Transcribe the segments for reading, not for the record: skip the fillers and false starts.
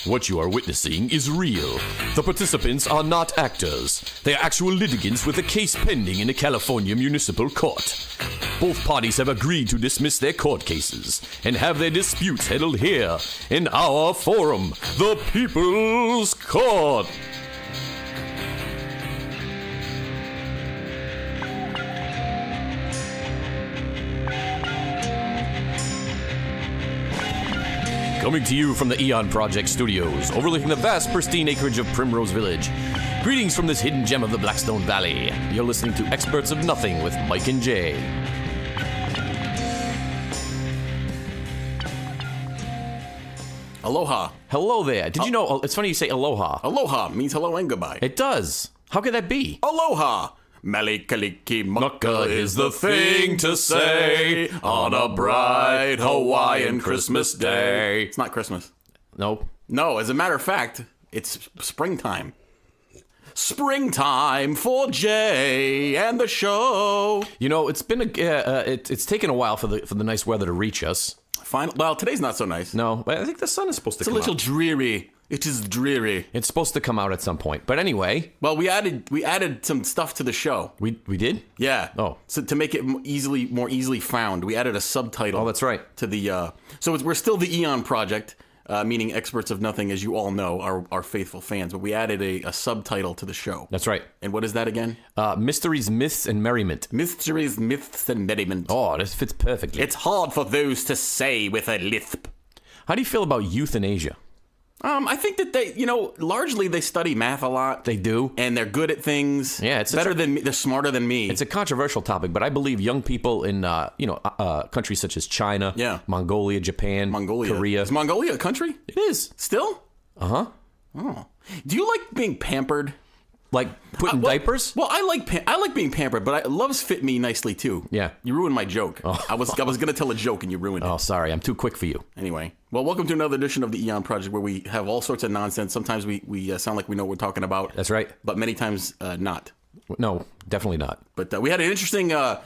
What you are witnessing is real. The participants are not actors. They are actual litigants with a case pending in a California municipal court. Both parties have agreed to dismiss their court cases and have their disputes settled here in our forum, the People's Court. Coming to you from the TheEoNProject studios, overlooking the vast, pristine acreage of Primrose Village. Greetings from this hidden gem of the Blackstone Valley. You're listening to Experts of Nothing with Mike and Jay. Aloha. Hello there. Did you know, it's funny you say aloha. Aloha means hello and goodbye. It does. How could that be? Aloha. Malikaliki Mucka is the thing to say on a bright Hawaiian Christmas day. It's not Christmas. No. No, as a matter of fact, it's springtime. Springtime for Jay and the show. You know, it's been it's taken a while for the nice weather to reach us. Fine. Well, today's not so nice. No, but I think the sun is supposed to come out. It's a little dreary. It is dreary. It's supposed to come out at some point. But anyway. Well, we added some stuff to the show. We did? Yeah. Oh. So to make it more easily found, we added a subtitle. Oh, that's right. To the we're still the Eon Project, meaning Experts of Nothing, as you all know, our faithful fans. But we added a subtitle to the show. That's right. And what is that again? Mysteries, Myths, and Merriment. Mysteries, Myths, and Merriment. Oh, this fits perfectly. It's hard for those to say with a lisp. How do you feel about euthanasia? I think that they, largely they study math a lot. They do. And they're good at things. Yeah, it's better than me. They're smarter than me. It's a controversial topic, but I believe young people in, countries such as China, Mongolia, Japan, Korea. Is Mongolia a country? It is. Still? Uh-huh. Oh. Do you like being pampered? Like putting diapers? Well, I like being pampered, but loves fit me nicely too. Yeah. You ruined my joke. Oh. I was going to tell a joke and you ruined it. Oh, sorry. I'm too quick for you. Anyway. Well, welcome to another edition of the Eon Project where we have all sorts of nonsense. Sometimes we sound like we know what we're talking about. That's right. But many times not. No, definitely not. But we had an interesting show,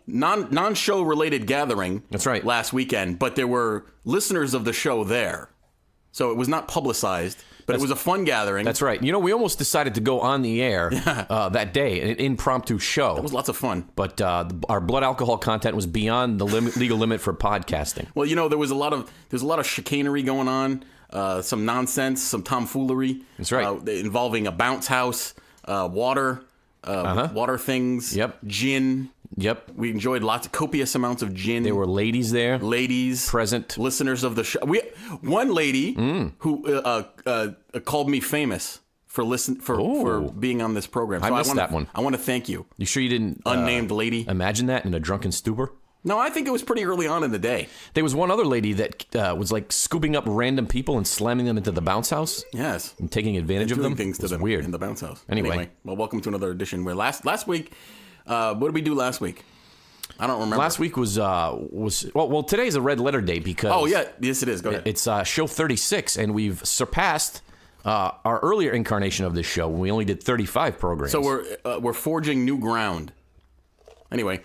non-show related gathering. That's right. Last weekend, but there were listeners of the show there. So it was not publicized. But it was a fun gathering. That's right. We almost decided to go on the air that day, an impromptu show. That was lots of fun. But our blood alcohol content was beyond the legal limit for podcasting. Well, there was a lot of chicanery going on, some nonsense, some tomfoolery. That's right. Involving a bounce house, water things, gin. Yep. We enjoyed copious amounts of gin. There were ladies there. Ladies. Present. Listeners of the show. One lady who called me famous for being on this program. So I missed that one. I want to thank you. You sure you didn't... Unnamed lady. Imagine that in a drunken stupor? No, I think it was pretty early on in the day. There was one other lady that was like scooping up random people and slamming them into the bounce house. Yes. And taking advantage of them. Doing things to them weird. In the bounce house. Anyway. Well, welcome to another edition where last week... what did we do last week? I don't remember. Last week was today's a red letter day because... Oh, yeah. Yes, it is. Go ahead. It's show 36, and we've surpassed our earlier incarnation of this show when we only did 35 programs. So we're forging new ground. Anyway,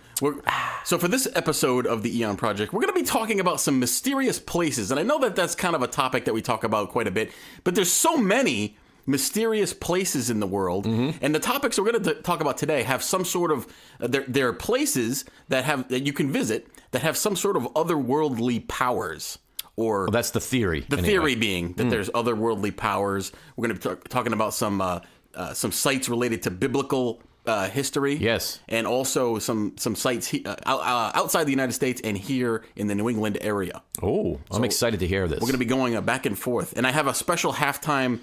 so for this episode of the Eon Project, we're going to be talking about some mysterious places. And I know that that's kind of a topic that we talk about quite a bit, but there's so many mysterious places in the world, and the topics we're going to talk about today have some sort of there are places that you can visit that have some sort of otherworldly powers. Or that's the theory. The theory being that there's otherworldly powers. We're going to be talking about some sites related to biblical history. Yes, and also some sites outside the United States and here in the New England area. Oh, I'm excited to hear this. We're going to be going back and forth, and I have a special halftime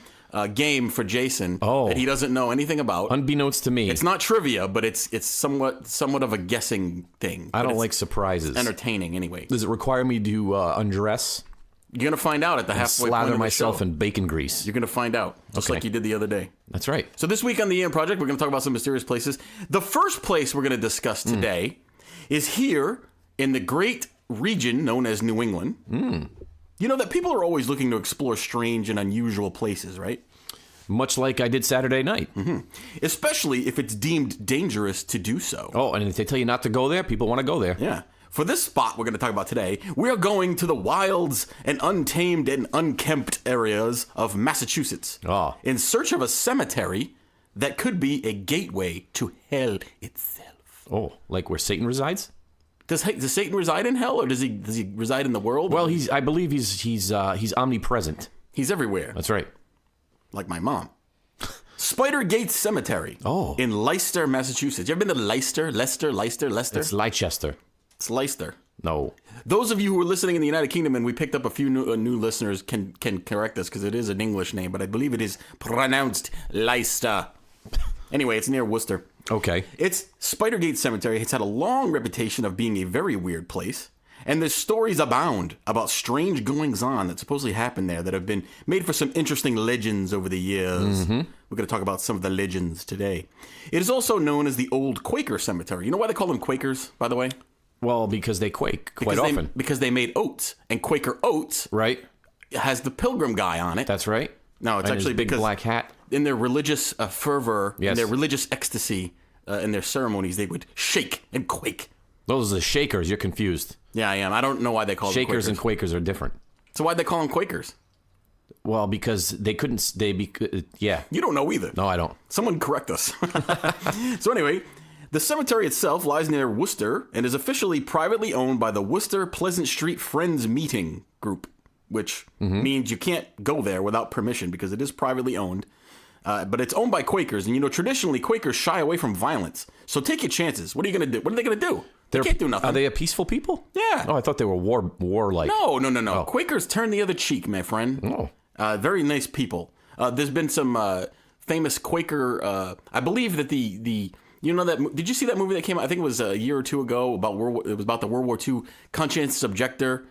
game for Jason that he doesn't know anything about. Unbeknownst to me. It's not trivia, but it's somewhat of a guessing thing. I don't like surprises. Entertaining, anyway. Does it require me to undress? You're going to find out at the halfway point of the slather myself show. in bacon grease. You're going to find out, just like you did the other day. That's right. So this week on the Eon Project, we're going to talk about some mysterious places. The first place we're going to discuss today is here in the great region known as New England. You know that people are always looking to explore strange and unusual places, right? Much like I did Saturday night. Especially if it's deemed dangerous to do so. Oh, and if they tell you not to go there, people want to go there. Yeah. For this spot we're going to talk about today, we are going to the wilds and untamed and unkempt areas of Massachusetts in search of a cemetery that could be a gateway to hell itself. Oh, like where Satan resides? Does Satan reside in hell, or does he reside in the world? Well, I believe he's omnipresent. He's everywhere. That's right. Like my mom. Spider Gate Cemetery. In Leicester, Massachusetts. You ever been to Leicester? Leicester? It's Leicester. It's Leicester. No. Those of you who are listening in the United Kingdom, and we picked up a few new listeners, can correct us because it is an English name, but I believe it is pronounced Leicester. Anyway, it's near Worcester. Okay. It's Spidergate Cemetery. It's had a long reputation of being a very weird place. And there's stories abound about strange goings-on that supposedly happened there that have been made for some interesting legends over the years. Mm-hmm. We're going to talk about some of the legends today. It is also known as the Old Quaker Cemetery. You know why they call them Quakers, by the way? Well, because they quake quite often. Because they made oats. And Quaker oats has the pilgrim guy on it. That's right. No, it's actually big because black hat. In their religious fervor, in their religious ecstasy, in their ceremonies, they would shake and quake. Those are the Shakers. You're confused. Yeah, I am. I don't know why they call them Quakers. Shakers and Quakers are different. So why'd they call them Quakers? Well, because they couldn't. You don't know either. No, I don't. Someone correct us. So anyway, the cemetery itself lies near Worcester and is officially privately owned by the Worcester Pleasant Street Friends Meeting Group, which means you can't go there without permission because it is privately owned. But it's owned by Quakers, and traditionally Quakers shy away from violence. So take your chances. What are you going to do? What are they going to do? They can't do nothing. Are they a peaceful people? Yeah. Oh, I thought they were warlike. No. Oh. Quakers turn the other cheek, my friend. Oh. Very nice people. There's been some famous Quaker. I believe that the did you see that movie that came out? I think it was a year or two ago it was about the World War II conscientious objector.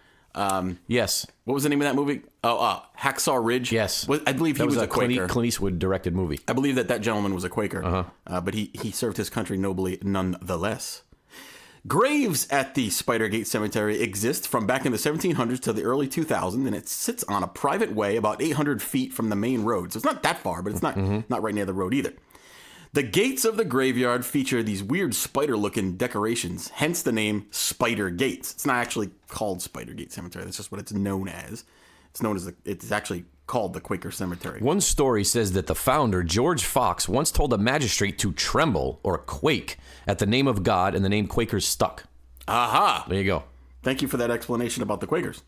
Yes. What was the name of that movie? Hacksaw Ridge. Yes. I believe he was a Quaker. Clint Eastwood directed movie. I believe that gentleman was a Quaker. But he served his country nobly nonetheless. Graves at the Spidergate Cemetery exist from back in the 1700s to the early 2000s, and it sits on a private way about 800 feet from the main road. So it's not that far, but it's not right near the road either. The gates of the graveyard feature these weird spider-looking decorations, hence the name Spider Gates. It's not actually called Spidergate Cemetery. That's just what it's known as. It's actually called the Quaker Cemetery. One story says that the founder, George Fox, once told a magistrate to tremble or quake at the name of God, and the name Quakers stuck. Aha! There you go. Thank you for that explanation about the Quakers.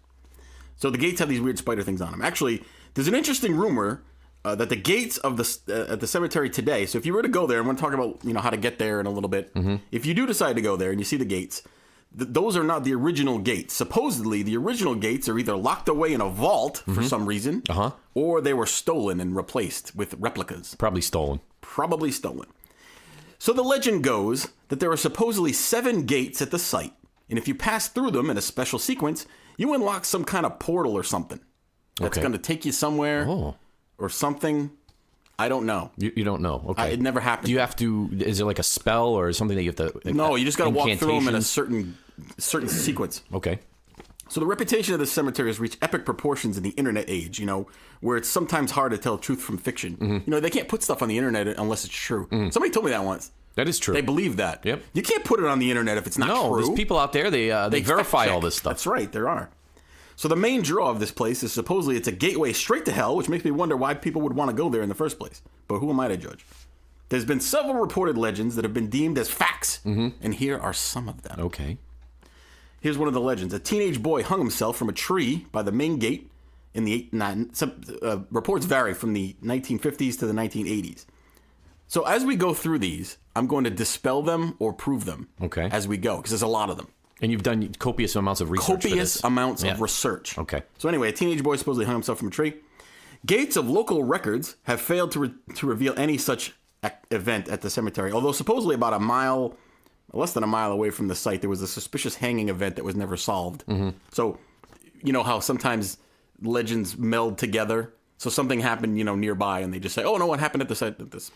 So the gates have these weird spider things on them. Actually, there's an interesting rumor that the gates of the cemetery today. So if you were to go there, and we're going to talk about how to get there in a little bit. If you do decide to go there and you see the gates, those are not the original gates. Supposedly, the original gates are either locked away in a vault for some reason, or they were stolen and replaced with replicas. Probably stolen. So the legend goes that there are supposedly 7 gates at the site, and if you pass through them in a special sequence, you unlock some kind of portal or something that's going to take you somewhere or something. I don't know. You don't know. Okay. It never happened. Do you have to? Is it like a spell or something that you have to? No, you just got to walk through them in a certain sequence. Okay. So the reputation of this cemetery has reached epic proportions in the internet age. Where it's sometimes hard to tell truth from fiction. They can't put stuff on the internet unless it's true. Somebody told me that once. That is true. They believe that. Yep. You can't put it on the internet if it's not true. No, there's people out there. They verify all this stuff. That's right. There are. So the main draw of this place is supposedly it's a gateway straight to hell, which makes me wonder why people would want to go there in the first place. But who am I to judge? There's been several reported legends that have been deemed as facts, and here are some of them. Okay. Here's one of the legends. A teenage boy hung himself from a tree by the main gate in the reports vary from the 1950s to the 1980s. So as we go through these, I'm going to dispel them or prove them as we go, because there's a lot of them. And you've done copious amounts of research. Of research. Okay. So anyway, a teenage boy supposedly hung himself from a tree. Gates of local records have failed to reveal any such event at the cemetery, although supposedly about less than a mile away from the site, there was a suspicious hanging event that was never solved. So, how sometimes legends meld together. So something happened, nearby, and they just say, "Oh no, what happened at the site of this?"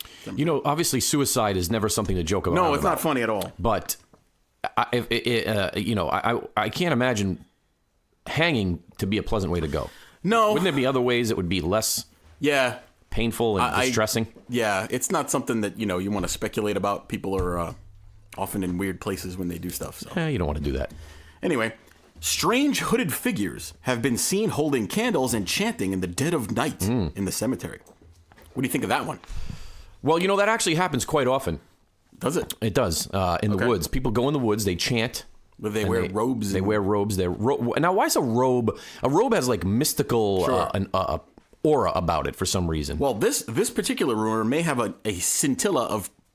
Obviously, suicide is never something to joke about. No, it's not funny at all. But I can't imagine hanging to be a pleasant way to go. No. Wouldn't there be other ways that would be less painful and distressing? It's not something that, you want to speculate about. People are often in weird places when they do stuff. So. You don't want to do that. Anyway, strange hooded figures have been seen holding candles and chanting in the dead of night in the cemetery. What do you think of that one? Well, that actually happens quite often. Does it? It does. In the woods. People go in the woods, they chant. But they wear robes. They wear robes. Now, why is a robe? A robe has like mystical aura about it for some reason. Well, this particular rumor may have a scintilla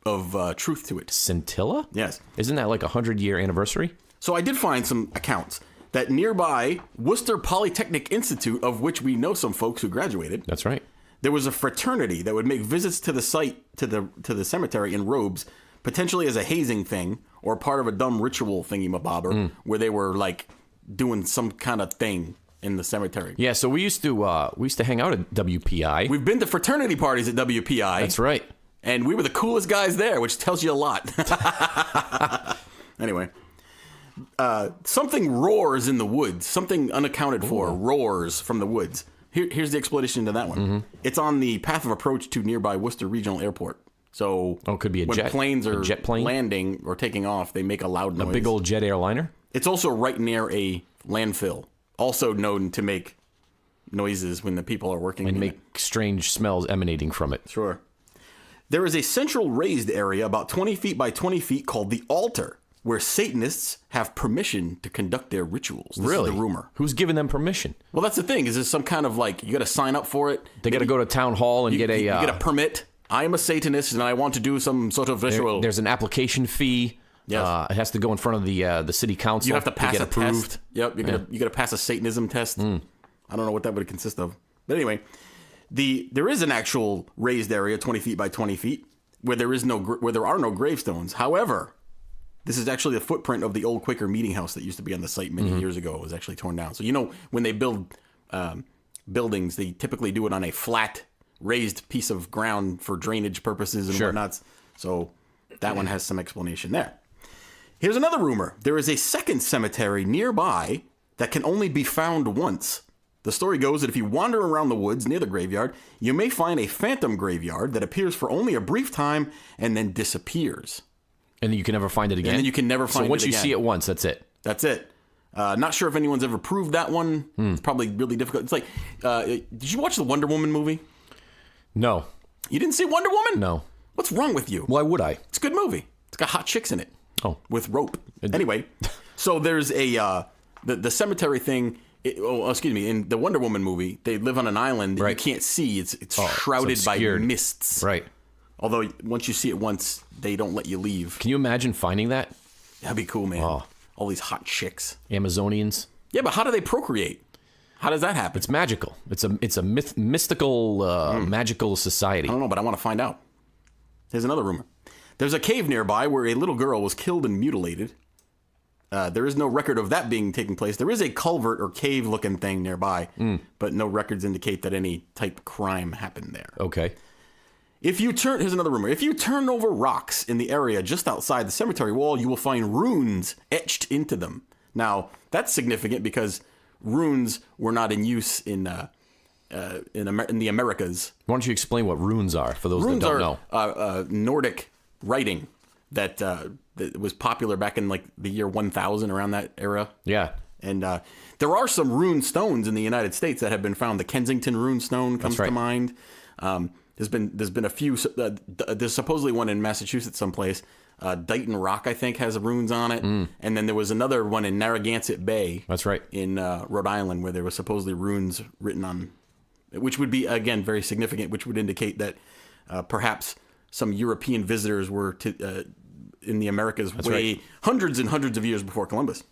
of truth to it. Scintilla? Yes. Isn't that like a 100-year anniversary? So I did find some accounts that nearby Worcester Polytechnic Institute, of which we know some folks who graduated. That's right. There was a fraternity that would make visits to the site, to the cemetery in robes, potentially as a hazing thing or part of a dumb ritual thingy-mabobber, where they were like doing some kind of thing in the cemetery. Yeah, so we used to hang out at WPI. We've been to fraternity parties at WPI. That's right. And we were the coolest guys there, which tells you a lot. Anyway, something roars in the woods. Something unaccounted for roars from the woods. Here's the explanation to that one. It's on the path of approach to nearby Worcester Regional Airport. So it could be when planes are jet plane? landing or taking off, they make a loud noise. A big old jet airliner? It's also right near a landfill, also known to make noises when the people are working. And make strange smells emanating from it. Sure. There is a central raised area about 20 feet by 20 feet called the altar, where Satanists have permission to conduct their rituals. This is the rumor. Who's giving them permission? Well, that's the thing. Is this some kind of like, you got to sign up for it? They got to go to town hall and you get a... You get a permit. I am a Satanist and I want to do some sort of ritual. There's an application fee. Yes. It has to go in front of the city council. You have to pass get a approved. test. Yep, you got to pass a Satanism test. I don't know what that would consist of. But anyway, there is an actual raised area, 20 feet by 20 feet, where there are no gravestones. However, this is actually the footprint of the old Quaker meeting house that used to be on the site many years ago. It was actually torn down. So when they build buildings, they typically do it on a flat, raised piece of ground for drainage purposes and whatnot. So that one has some explanation there. Here's another rumor. There is a second cemetery nearby that can only be found once. The story goes that if you wander around the woods near the graveyard, you may find a phantom graveyard that appears for only a brief time and then disappears. And then you can never find it again? And then you can never find it again. So once you see it once, that's it? That's it. Not sure if anyone's ever proved that one. It's probably really difficult. It's like, did you watch the Wonder Woman movie? No. You didn't see Wonder Woman? No. What's wrong with you? Why would I? It's a good movie. It's got hot chicks in it. Oh. With rope. Anyway, so there's the cemetery thing. In the Wonder Woman movie, they live on an island that you can't see. It's shrouded by mists. Right. Although once you see it once, they don't let you leave. Can you imagine finding that? That'd be cool, man. Oh. All these hot chicks. Amazonians. Yeah, but how do they procreate? How does that happen? It's magical. It's a mystical, magical society. I don't know, but I want to find out. Here's another rumor. There's a cave nearby where a little girl was killed and mutilated. There is no record of that taking place. There is a culvert or cave-looking thing nearby, but no records indicate that any type of crime happened there. Okay. Here's another rumor. If you turn over rocks in the area just outside the cemetery wall, you will find runes etched into them. Now, that's significant because runes were not in use in the Americas. Why don't you explain what runes are for those that don't know? Runes are Nordic writing that was popular back in like the year 1000, around that era. Yeah. And there are some rune stones in the United States that have been found. The Kensington rune stone comes to mind. There's been a few. There's supposedly one in Massachusetts someplace. Dighton Rock, I think, has runes on it. And then there was another one in Narragansett Bay. That's right. In Rhode Island, where there was supposedly runes written on, which would be, again, very significant, which would indicate that perhaps some European visitors were in the Americas hundreds and hundreds of years before Columbus.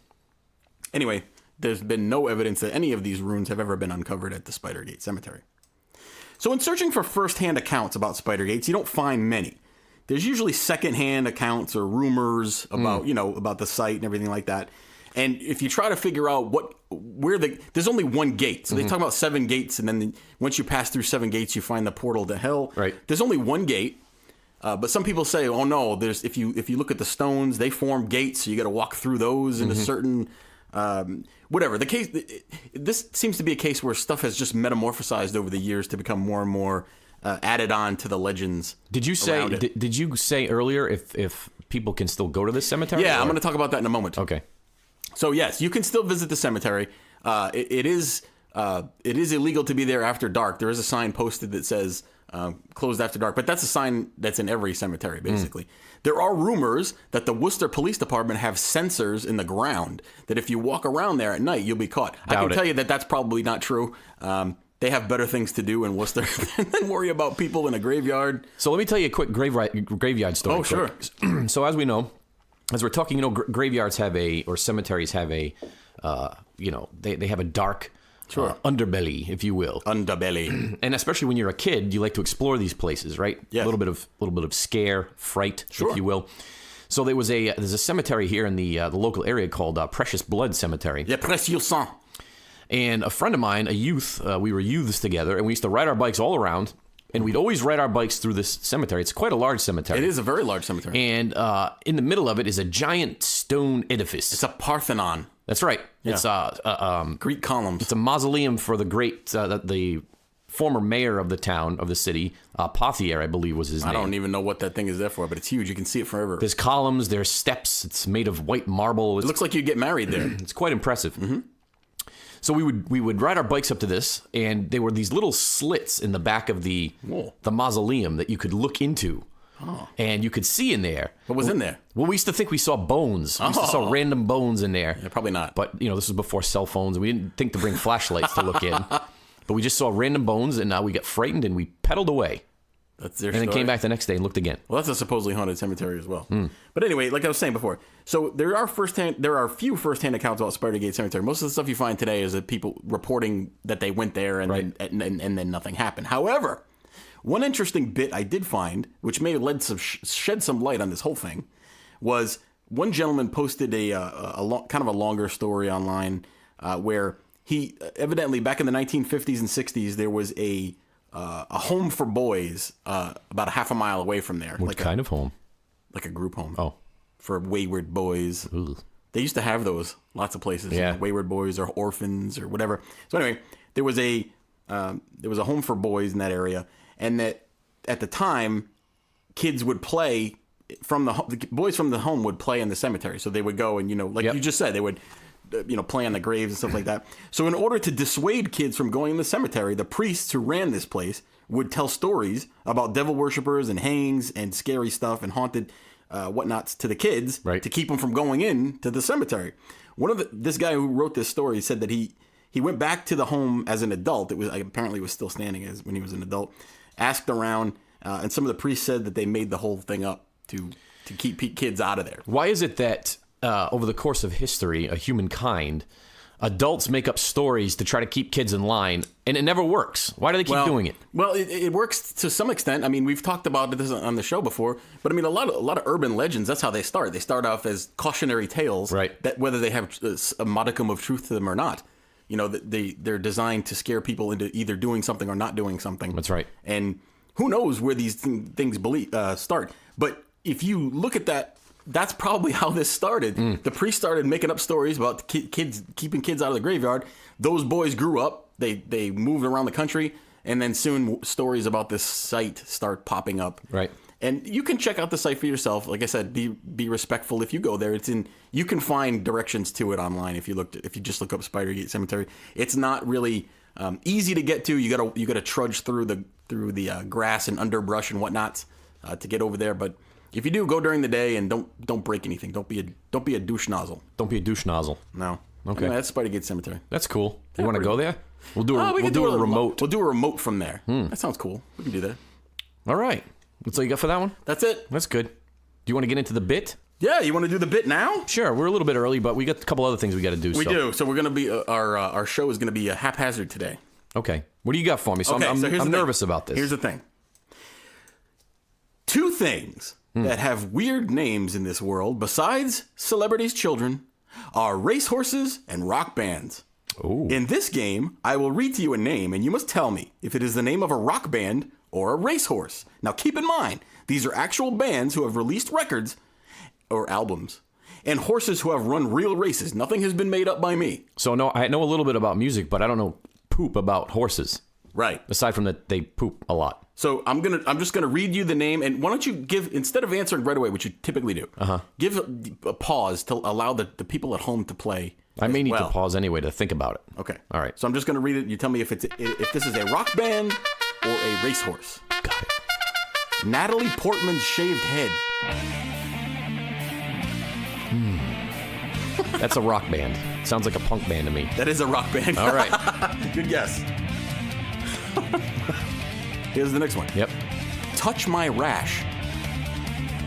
Anyway, there's been no evidence that any of these runes have ever been uncovered at the Spidergate Cemetery. So in searching for first-hand accounts about Spidergates, you don't find many. There's usually second-hand accounts or rumors about, about the site and everything like that. And if you try to figure out there's only one gate. So they talk about 7 gates, and then once you pass through 7 gates, you find the portal to hell. Right. There's only one gate. But some people say, oh no, if you look at the stones, they form gates, so you got to walk through those in a certain whatever. The case, this seems to be a case where stuff has just metamorphosized over the years to become more and more added on to the legends. Did you say earlier if people can still go to this cemetery? Yeah, I'm going to talk about that in a moment. Okay. So yes, you can still visit the cemetery. It is illegal to be there after dark. There is a sign posted that says closed after dark, but that's a sign that's in every cemetery, basically. There are rumors that the Worcester Police Department have sensors in the ground that if you walk around there at night, you'll be caught. I can tell you that that's probably not true. They have better things to do in Worcester than worry about people in a graveyard. So let me tell you a quick graveyard story. Oh, sure. So as we know, as we're talking, graveyards have or cemeteries have they have a dark underbelly, if you will. Underbelly. And especially when you're a kid, you like to explore these places, right? Yes. A little bit of scare, fright, if you will. So there's a cemetery here in the local area called Precious Blood Cemetery. Yeah, Précieux Sang. And a friend of mine, a youth, we were youths together, and we used to ride our bikes all around, and we'd always ride our bikes through this cemetery. It's quite a large cemetery. It is a very large cemetery. And in the middle of it is a giant stone edifice. It's a Parthenon. That's right. Yeah. It's Greek columns. It's a mausoleum for the great, the former mayor of the town, of the city, Pothier, I believe was his name. I don't even know what that thing is there for, but it's huge. You can see it forever. There's columns, there's steps. It's made of white marble. It looks like you'd get married there. It's quite impressive. Mm-hmm. So we would ride our bikes up to this, and there were these little slits in the back of the mausoleum that you could look into. Oh. And you could see in there. What was in there? Well, we used to think we saw bones. We used to saw random bones in there. Yeah, probably not. But, this was before cell phones, and we didn't think to bring flashlights to look in. But we just saw random bones, and now we got frightened, and we pedaled away. That's their and story. Then came back the next day and looked again. Well, that's a supposedly haunted cemetery as well. But anyway, like I was saying before, so there are a few firsthand accounts about Spidergate Cemetery. Most of the stuff you find today is that people reporting that they went there and then nothing happened. However, one interesting bit I did find, which may have shed some light on this whole thing, was one gentleman posted kind of a longer story online where he evidently back in the 1950s and 60s there was a home for boys about a half a mile away from there. What kind of home? Like a group home. Oh. For wayward boys. Ooh. They used to have those lots of places. Yeah. Wayward boys or orphans or whatever. So anyway, there was a home for boys in that area, and that at the time, kids would play the boys from the home would play in the cemetery. So they would go and you just said, they would play on the graves and stuff like that. So in order to dissuade kids from going in the cemetery, the priests who ran this place would tell stories about devil worshippers and hangings and scary stuff and haunted whatnots to the kids to keep them from going in to the cemetery. This guy who wrote this story said that he went back to the home as an adult. It was apparently was still standing as when he was an adult. Asked around, and some of the priests said that they made the whole thing up to keep kids out of there. Why is it that over the course of history, humankind, adults make up stories to try to keep kids in line, and it never works? Why do they keep doing it? Well, it works to some extent. I mean, we've talked about this on the show before, but I mean, a lot of urban legends, that's how they start. They start off as cautionary tales, that whether they have a modicum of truth to them or not. They're designed to scare people into either doing something or not doing something. That's right. And who knows where these things start. But if you look at that, that's probably how this started. The priest started making up stories about kids, keeping kids out of the graveyard. Those boys grew up. They moved around the country. And then soon stories about this site start popping up. Right. And you can check out the site for yourself. Like I said, be respectful if you go there. You can find directions to it online if you just look up Spidergate Cemetery. It's not really easy to get to. You gotta trudge through the grass and underbrush and whatnot to get over there. But if you do, go during the day and don't break anything. Don't be a douche nozzle. Don't be a douche nozzle. No. Okay. Anyway, that's Spidergate Cemetery. That's cool. You want to go there? We'll do a remote. We'll do a remote from there. That sounds cool. We can do that. All right. That's all you got for that one? That's it. That's good. Do you want to get into the bit? Yeah, you want to do the bit now? Sure. We're a little bit early, but we got a couple other things we got to do. We do. So we're gonna be our show is gonna be haphazard today. Okay. What do you got for me? So I'm nervous about this. Here's the thing. Two things that have weird names in this world, besides celebrities' children, are racehorses and rock bands. Ooh. In this game, I will read to you a name, and you must tell me if it is the name of a rock band or a racehorse. Now, keep in mind, these are actual bands who have released records or albums, and horses who have run real races. Nothing has been made up by me. So, no, I know a little bit about music, but I don't know poop about horses. Right. Aside from that, they poop a lot. So I'm just gonna read you the name, and why don't you give, instead of answering right away, which you typically do, give a pause to allow the people at home to play. I may need to pause anyway to think about it. Okay. All right. So I'm just gonna read it. You tell me if this is a rock band or a racehorse. Got it. Natalie Portman's shaved head. That's a rock band. Sounds like a punk band to me. That is a rock band. All right. Good guess. Here's the next one. Yep. Touch My Rash.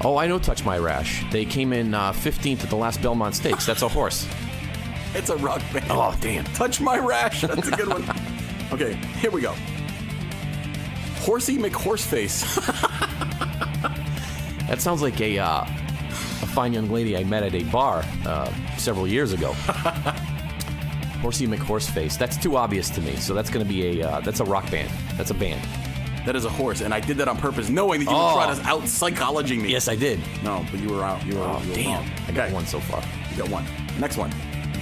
Oh, I know Touch My Rash. They came in 15th at the last Belmont Stakes. That's a horse. It's a rock band. Oh, damn. Touch My Rash. That's a good one. Okay, here we go. Horsey McHorseface. That sounds like a fine young lady I met at a bar several years ago. Horsey McHorseface. That's too obvious to me. So that's going to be that's a rock band. That's a band. That is a horse, and I did that on purpose, knowing that you would try to out-psychology me. Yes, I did. No, but you were out. You were damn. wrong. I got one so far. You got one. Next one.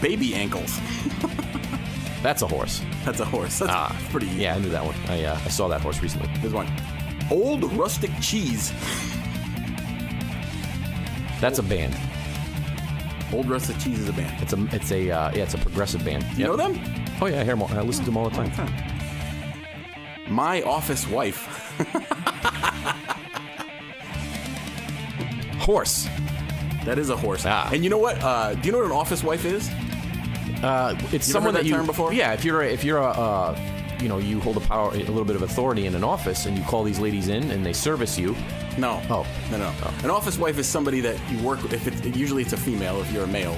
Baby ankles. That's a horse. That's a horse. That's pretty easy. Yeah, I knew that one. I saw that horse recently. Here's one. Old rustic cheese. That's a band. Old rustic cheese is a band. It's a progressive band. You know them? Oh yeah, I hear them. I listen to them all the time. My Office Wife. Horse. That is a horse. Ah. And you know what? Do you know what an office wife is? It's You someone ever heard that that you term before? Yeah, if you're you hold a little bit of authority in an office, and you call these ladies in and they service you. No. Oh. No. An office wife is somebody that you work with. Usually it's a female if you're a male,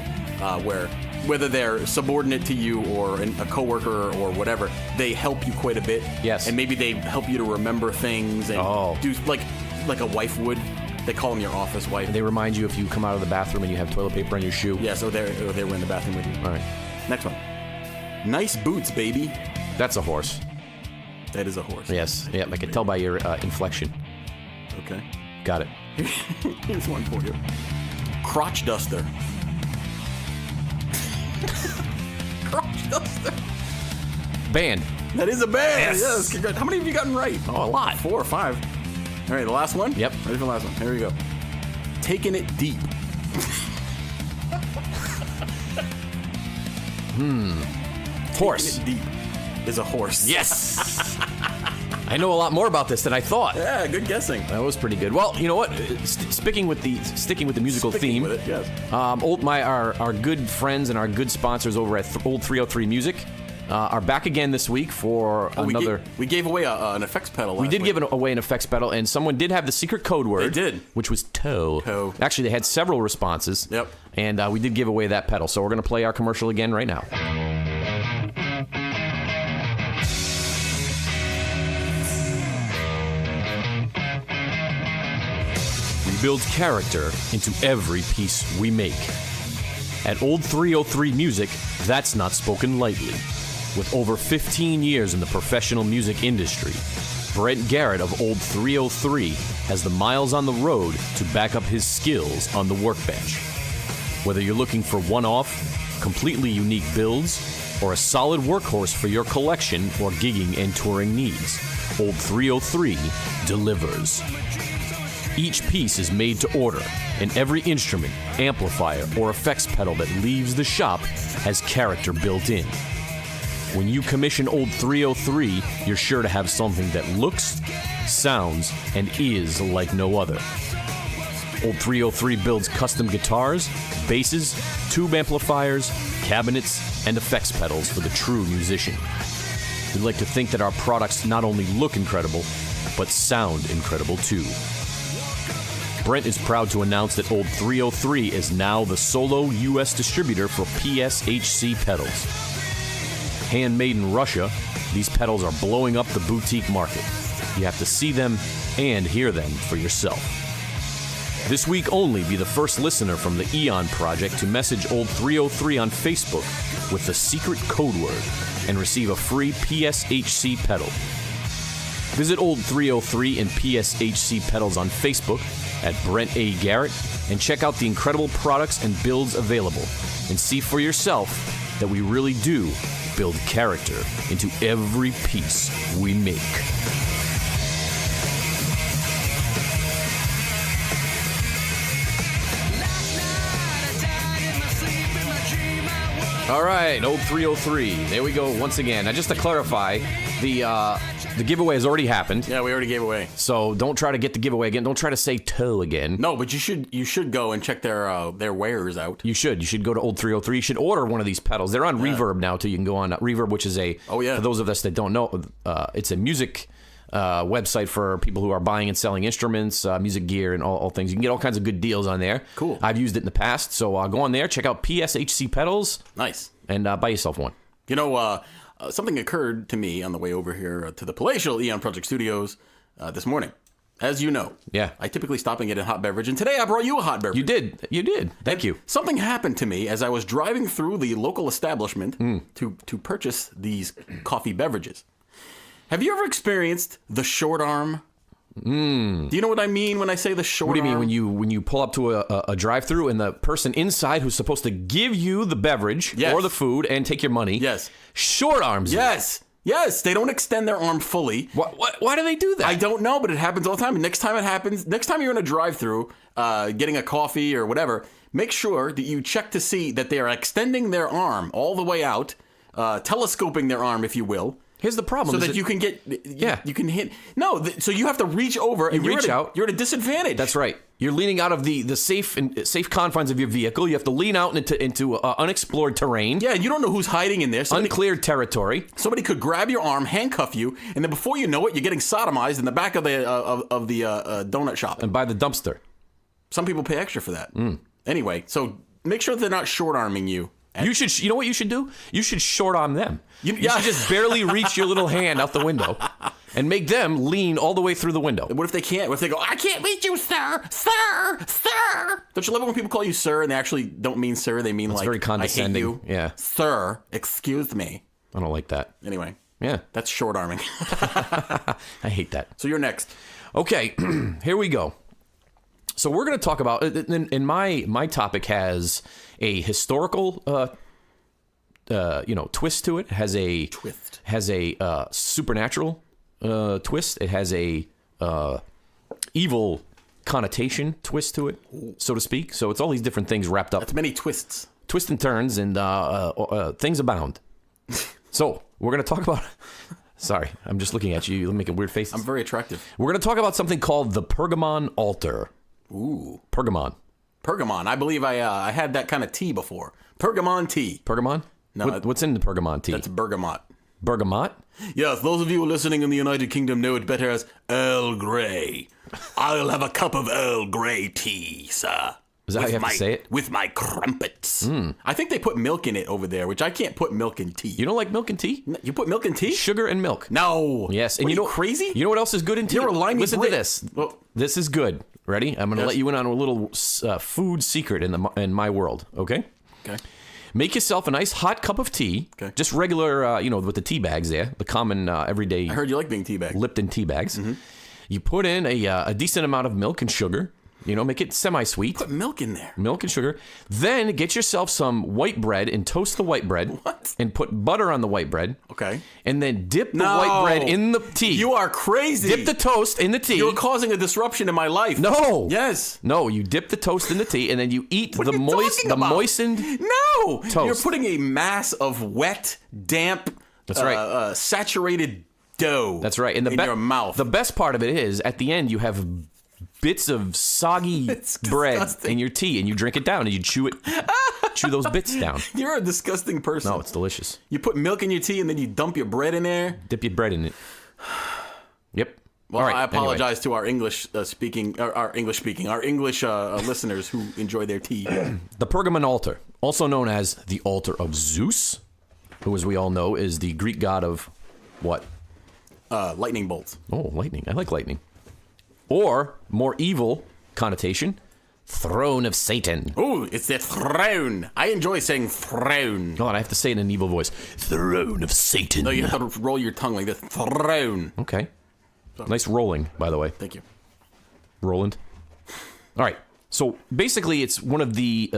whether they're subordinate to you or a coworker or whatever, they help you quite a bit. Yes. And maybe they help you to remember things and do like a wife would. They call them your office wife. And they remind you if you come out of the bathroom and you have toilet paper on your shoe. Yeah, so they were in the bathroom with you. All right. Next one. Nice boots, baby. That's a horse. That is a horse. Yes. Yeah, I can tell by your inflection. Okay. Got it. Here's one for you. Crotch duster. Crotch duster. Band. That is a band. Yes. How many have you gotten right? Oh, a lot. 4 or 5. All right, the last one? Yep. Ready for the last one. Here we go. Taking it deep. Horse. Taking it deep is a horse. Yes. I know a lot more about this than I thought. Yeah, good guessing. That was pretty good. Well, you know what? Sticking with the musical theme. With it, yes. Our good friends and our good sponsors over at Old 303 Music are back again this week for another. We gave away an effects pedal. We did give away an effects pedal, and someone did have the secret code word. They did, which was toe. Toe. Actually, they had several responses. Yep. And we did give away that pedal, so we're going to play our commercial again right now. We build character into every piece we make. At Old 303 Music, that's not spoken lightly. With over 15 years in the professional music industry, Brent Garrett of Old 303 has the miles on the road to back up his skills on the workbench. Whether you're looking for one-off, completely unique builds, or a solid workhorse for your collection or gigging and touring needs, Old 303 delivers. Each piece is made to order, and every instrument, amplifier, or effects pedal that leaves the shop has character built in. When you commission Old 303, you're sure to have something that looks, sounds, and is like no other. Old 303 builds custom guitars, basses, tube amplifiers, cabinets, and effects pedals for the true musician. We'd like to think that our products not only look incredible, but sound incredible too. Brent is proud to announce that Old 303 is now the solo U.S. distributor for PSHC pedals. Handmade in Russia, these pedals are blowing up the boutique market. You have to see them and hear them for yourself. This week only, be the first listener from the Eon Project to message Old 303 on Facebook with the secret code word and receive a free PSHC pedal. Visit Old 303 and PSHC pedals on Facebook at Brent A. Garrett and check out the incredible products and builds available and see for yourself that we really do build character into every piece we make. All right, old 303. There we go once again. Now, just to clarify, the giveaway has already happened. Yeah, we already gave away. So don't try to get the giveaway again. Don't try to say toe again. No, but you should go and check their wares out. You should go to old 303. You should order one of these pedals. They're on Reverb now too. You can go on Reverb, which is for those of us that don't know, it's a music website for people who are buying and selling instruments, music gear, and all things. You can get all kinds of good deals on there. Cool. I've used it in the past, so go on there, check out PSHC pedals. Nice. And buy yourself one. You know, something occurred to me on the way over here to the palatial Eon Project Studios this morning. As you know, I typically stop and get a hot beverage, and today I brought you a hot beverage. You did. Thank you. Something happened to me as I was driving through the local establishment to purchase these coffee beverages. Have you ever experienced the short arm? Do you know what I mean when I say the short arm? What do you mean when you pull up to a drive-thru and the person inside who's supposed to give you the beverage or the food and take your money? Yes. Short arms. Yes, they don't extend their arm fully. Why do they do that? I don't know, but it happens all the time. Next time you're in a drive-thru, getting a coffee or whatever, make sure that you check to see that they are extending their arm all the way out, telescoping their arm, if you will. Here's the problem. So that you can get, you can hit. No, so you have to reach over and reach out. You're at a disadvantage. That's right. You're leaning out of the safe confines of your vehicle. You have to lean out into unexplored terrain. Yeah, and you don't know who's hiding in there. Uncleared territory. Somebody could grab your arm, handcuff you, and then before you know it, you're getting sodomized in the back of the donut shop. And by the dumpster. Some people pay extra for that. Anyway, so make sure they're not short-arming you. You know what you should do? You should short arm them. You should just barely reach your little hand out the window and make them lean all the way through the window. What if they can't? What if they go, I can't reach you, sir, sir, sir? Don't you love it when people call you sir and they actually don't mean sir? They mean very condescending. I hate you. Yeah. Sir, excuse me. I don't like that. Anyway. Yeah. That's short arming. I hate that. So you're next. Okay, here we go. So we're going to talk about, and my topic has a historical, twist to it. Has a supernatural twist. It has a evil connotation twist to it, so to speak. So it's all these different things wrapped up. That's many twists. Twists and turns, and things abound. So we're going to talk about. Sorry, I'm just looking at you. You're making weird faces. I'm very attractive. We're going to talk about something called the Pergamum altar. Ooh. Pergamum. I believe I had that kind of tea before. Pergamum tea. Pergamum? No. What's in the Pergamum tea? That's bergamot. Bergamot? Yes, those of you listening in the United Kingdom know it better as Earl Grey. I'll have a cup of Earl Grey tea, sir. Is that how you have to say it? With my crumpets. I think they put milk in it over there, which I can't put milk in tea. You don't like milk in tea? You put milk in tea? Sugar and milk. No. Yes. And you know crazy? You know what else is good in tea? You're a limey Listen Brit. to this. Well, this is good. Ready? I'm going to let you in on a little food secret in my world. Okay? Okay. Make yourself a nice hot cup of tea. Okay. Just regular, with the tea bags there. The common everyday. I heard you like being teabagged. Lipton tea bags. Mm-hmm. You put in a decent amount of milk and sugar. Make it semi-sweet. Put milk in there. Milk and sugar. Then get yourself some white bread and toast the white bread. What? And put butter on the white bread. Okay. And then dip the white bread in the tea. You are crazy. Dip the toast in the tea. You're causing a disruption in my life. No. Yes. No, you dip the toast in the tea and then you eat the moistened toast. No. You're putting a mass of wet, damp, that's right. Saturated dough. That's right. And in your mouth. The best part of it is at the end you have bits of soggy bread in your tea, and you drink it down, and you chew those bits down. You're a disgusting person. No, it's delicious. You put milk in your tea, and then you dump your bread in there. Dip your bread in it. Yep. Well, I apologize to our English listeners who enjoy their tea. The Pergamum altar, also known as the altar of Zeus, who, as we all know, is the Greek god of what? Lightning bolts. Oh, lightning. I like lightning. Or, more evil connotation, throne of Satan. Oh, it's the throne. I enjoy saying throne. Oh, and I have to say it in an evil voice. Throne of Satan. No, you have to roll your tongue like this. Throne. Okay. Nice rolling, by the way. Thank you. Roland. All right. So, basically, it's one of the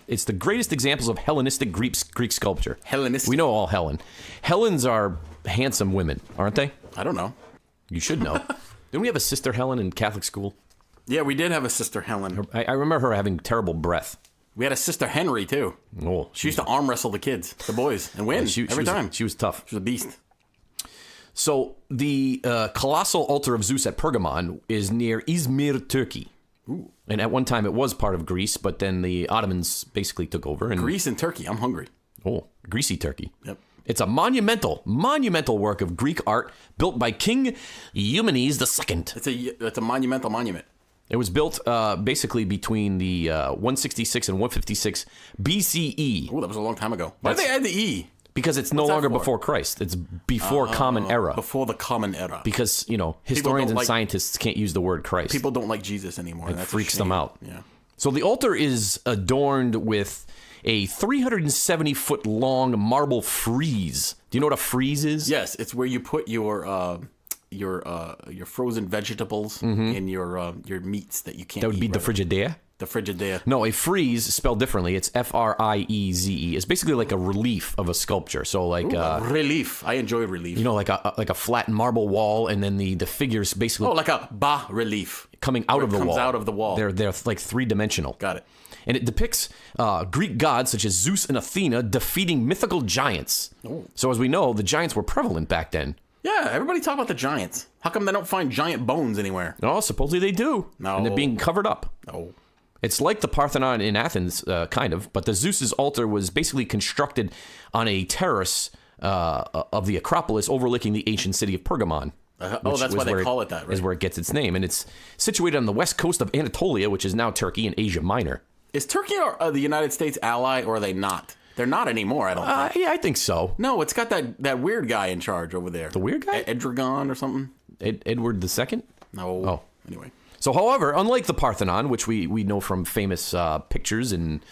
It's the greatest examples of Hellenistic Greek sculpture. Hellenistic? We know all Helen. Helens are handsome women, aren't they? I don't know. You should know. Didn't we have a sister Helen in Catholic school? Yeah, we did have a sister Helen. I remember her having terrible breath. We had a sister Henry, too. Oh, She used to arm wrestle the kids, the boys, and win every time. She was tough. She was a beast. So the colossal altar of Zeus at Pergamum is near Izmir, Turkey. Ooh. And at one time it was part of Greece, but then the Ottomans basically took over. And, Greece and Turkey. I'm hungry. Oh, greasy Turkey. Yep. It's a monumental work of Greek art built by King Eumenes II. It's a monumental monument. It was built basically between the 166 and 156 BCE. Oh, that was a long time ago. Why did they add the E? Because it's no longer before Christ. It's before Common Era. Before the Common Era. Because, historians and scientists can't use the word Christ. People don't like Jesus anymore. It freaks them out. Yeah. So the altar is adorned with a 370-foot long marble frieze. Do you know what a frieze is? Yes, it's where you put your frozen vegetables and your meats that you can't eat. That would be the Frigidaire? The Frigidaire. No, a frieze, spelled differently, it's Frieze. It's basically like a relief of a sculpture. So like... relief. I enjoy relief. like a flat marble wall, and then the figures basically... Oh, like a bas relief. Coming out of the wall. Comes out of the wall. They're like three-dimensional. Got it. And it depicts Greek gods such as Zeus and Athena defeating mythical giants. Oh. So as we know, the giants were prevalent back then. Yeah, everybody talk about the giants. How come they don't find giant bones anywhere? Oh, supposedly they do. No. And they're being covered up. No. It's like the Parthenon in Athens, kind of, but the Zeus's altar was basically constructed on a terrace of the Acropolis overlooking the ancient city of Pergamum. That's why they call it that, right? Is where it gets its name. And it's situated on the west coast of Anatolia, which is now Turkey and Asia Minor. Is Turkey the United States ally, or are they not? They're not anymore, I don't think. Yeah, I think so. No, it's got that weird guy in charge over there. The weird guy? Edragon or something? Edward II? No. Oh. Anyway. So, however, unlike the Parthenon, which we know from famous pictures and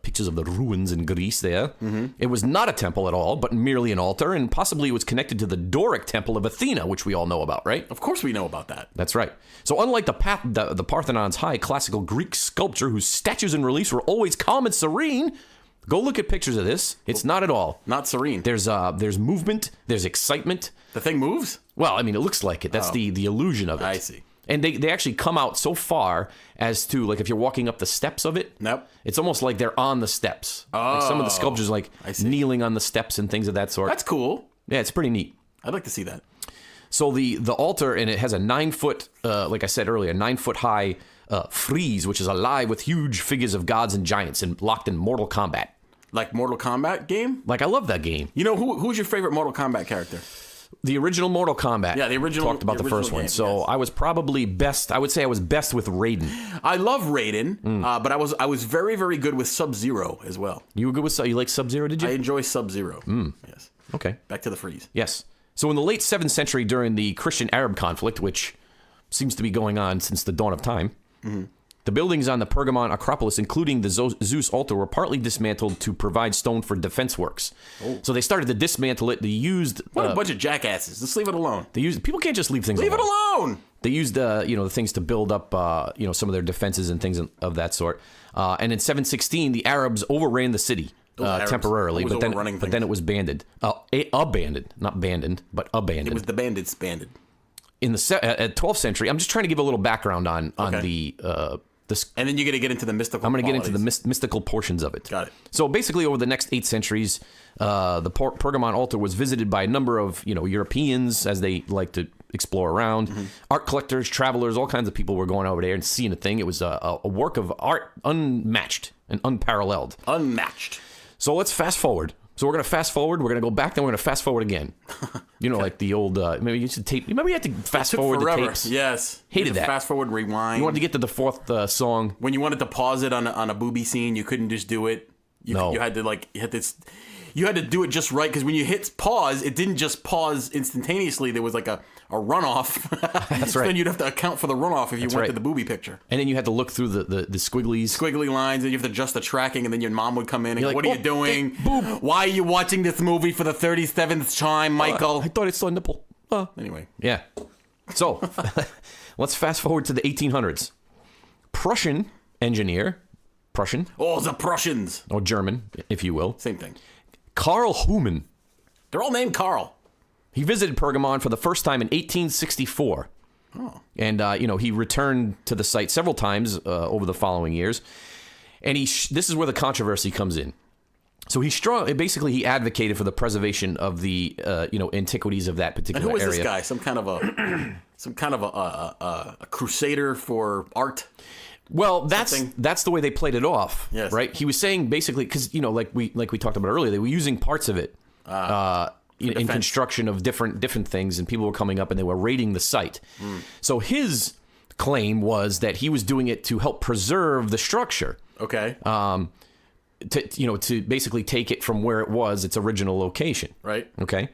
pictures of the ruins in Greece there, it was not a temple at all, but merely an altar, and possibly it was connected to the Doric temple of Athena, which we all know about, right? Of course we know about that. That's right. So unlike the Parthenon's high classical Greek sculpture, whose statues and reliefs were always calm and serene, go look at pictures of this. It's not at all. Not serene. There's movement. There's excitement. The thing moves? Well, I mean, it looks like it. That's the illusion of it. I see. And they actually come out so far as to, like, if you're walking up the steps of it, Nope. it's almost like they're on the steps. Like some of the sculptures, like, kneeling on the steps and things of that sort. That's cool. Yeah, it's pretty neat. I'd like to see that. So the altar, and it has a 9-foot, like I said earlier, 9-foot high frieze, which is alive with huge figures of gods and giants and locked in Mortal Kombat. Like Mortal Kombat game? Like, I love that game. You know, who's your favorite Mortal Kombat character? The original Mortal Kombat. Yeah, the original. Talked about the first one. Game, so yes. I was probably best. I would say I was best with Raiden. I love Raiden, but I was very, very good with Sub-Zero as well. You were good with you like Sub-Zero? Did you? I enjoy Sub-Zero. Yes. Okay. Back to the freeze. Yes. So in the late 7th century, during the Christian-Arab conflict, which seems to be going on since the dawn of time, the buildings on the Pergamon Acropolis, including the Zeus altar, were partly dismantled to provide stone for defense works. Oh. So they started to dismantle it. They used what a bunch of jackasses. Let's leave it alone. People can't just leave things alone. Leave it alone. They used the things to build up some of their defenses and things of that sort. And in 716, the Arabs overran the city temporarily, but then it was abandoned. Abandoned, not abandoned, but abandoned. It was the bandits banded. In the 12th century, I'm just trying to give a little background on the. And then you're going to get into the mystical. I'm going to get into the mystical portions of it. Got it. So basically, over the next 8 centuries, the Pergamon altar was visited by a number of Europeans as they like to explore around. Art collectors, travelers, all kinds of people were going over there and seeing a thing. It was a work of art unmatched and unparalleled. Unmatched. So let's fast forward. So we're going to fast forward. We're going to go back. Then we're going to fast forward again. Like the old. Maybe you used to tape. Remember you had to fast forward the tapes. Yes. Hated that. Fast forward, rewind. You wanted to get to the 4th song. When you wanted to pause it on a booby scene, you couldn't just do it. No. You had to you had to do it just right, because when you hit pause, it didn't just pause instantaneously. There was like a runoff. That's right. Then you'd have to account for the runoff if you went to the booby picture. And then you had to look through the squiggly lines, and you have to adjust the tracking, and then your mom would come in and go, like, what are you doing? Why are you watching this movie for the 37th time, Michael? I thought I saw a nipple. Anyway. Yeah. So let's fast forward to the 1800s. Prussian engineer Prussian. Oh, the Prussians. Or German, if you will. Same thing. Karl Humann. They're all named Carl. He visited Pergamon for the first time in 1864. Oh. And, he returned to the site several times over the following years. And this is where the controversy comes in. So he advocated for the preservation of the, antiquities of that particular area. And who is this guy? Some kind of a crusader for art? Well, that's the way they played it off, yes. Right? He was saying basically, because, like we talked about earlier, they were using parts of it. In construction of different things, and people were coming up and they were raiding the site. So his claim was that he was doing it to help preserve the structure. Okay. To basically take it from where it was, its original location. Right. Okay.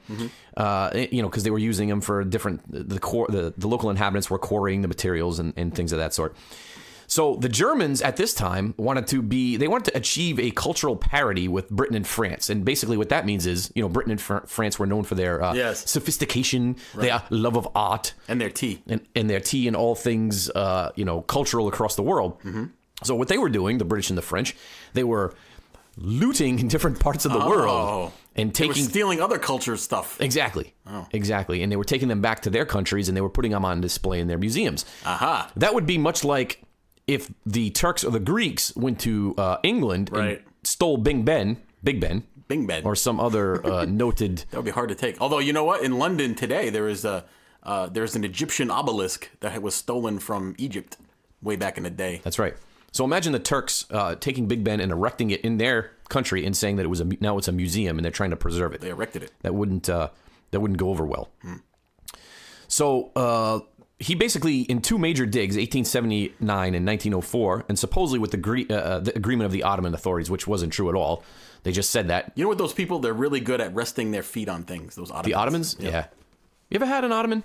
Because they were using them for the local inhabitants were quarrying the materials and things of that sort. So the Germans at this time wanted to achieve a cultural parity with Britain and France. And basically what that means is, Britain and France were known for their sophistication, their love of art. And their tea. And their tea and all things, cultural across the world. Mm-hmm. So what they were doing, the British and the French, they were looting in different parts of the world. And stealing other cultures' stuff. Exactly. Oh. Exactly. And they were taking them back to their countries and they were putting them on display in their museums. Aha. That would be much like if the Turks or the Greeks went to England and stole Big Ben, or some other noted. That would be hard to take. Although, you know what? In London today, there's an Egyptian obelisk that was stolen from Egypt way back in the day. That's right. So imagine the Turks taking Big Ben and erecting it in their country and saying that now it's a museum and they're trying to preserve it. They erected it. That wouldn't go over well. So. He basically, in two major digs, 1879 and 1904, and supposedly with the agreement of the Ottoman authorities, which wasn't true at all. They just said that. You know what, those people, they're really good at resting their feet on things, those Ottomans. The Ottomans? Yeah. You ever had an Ottoman?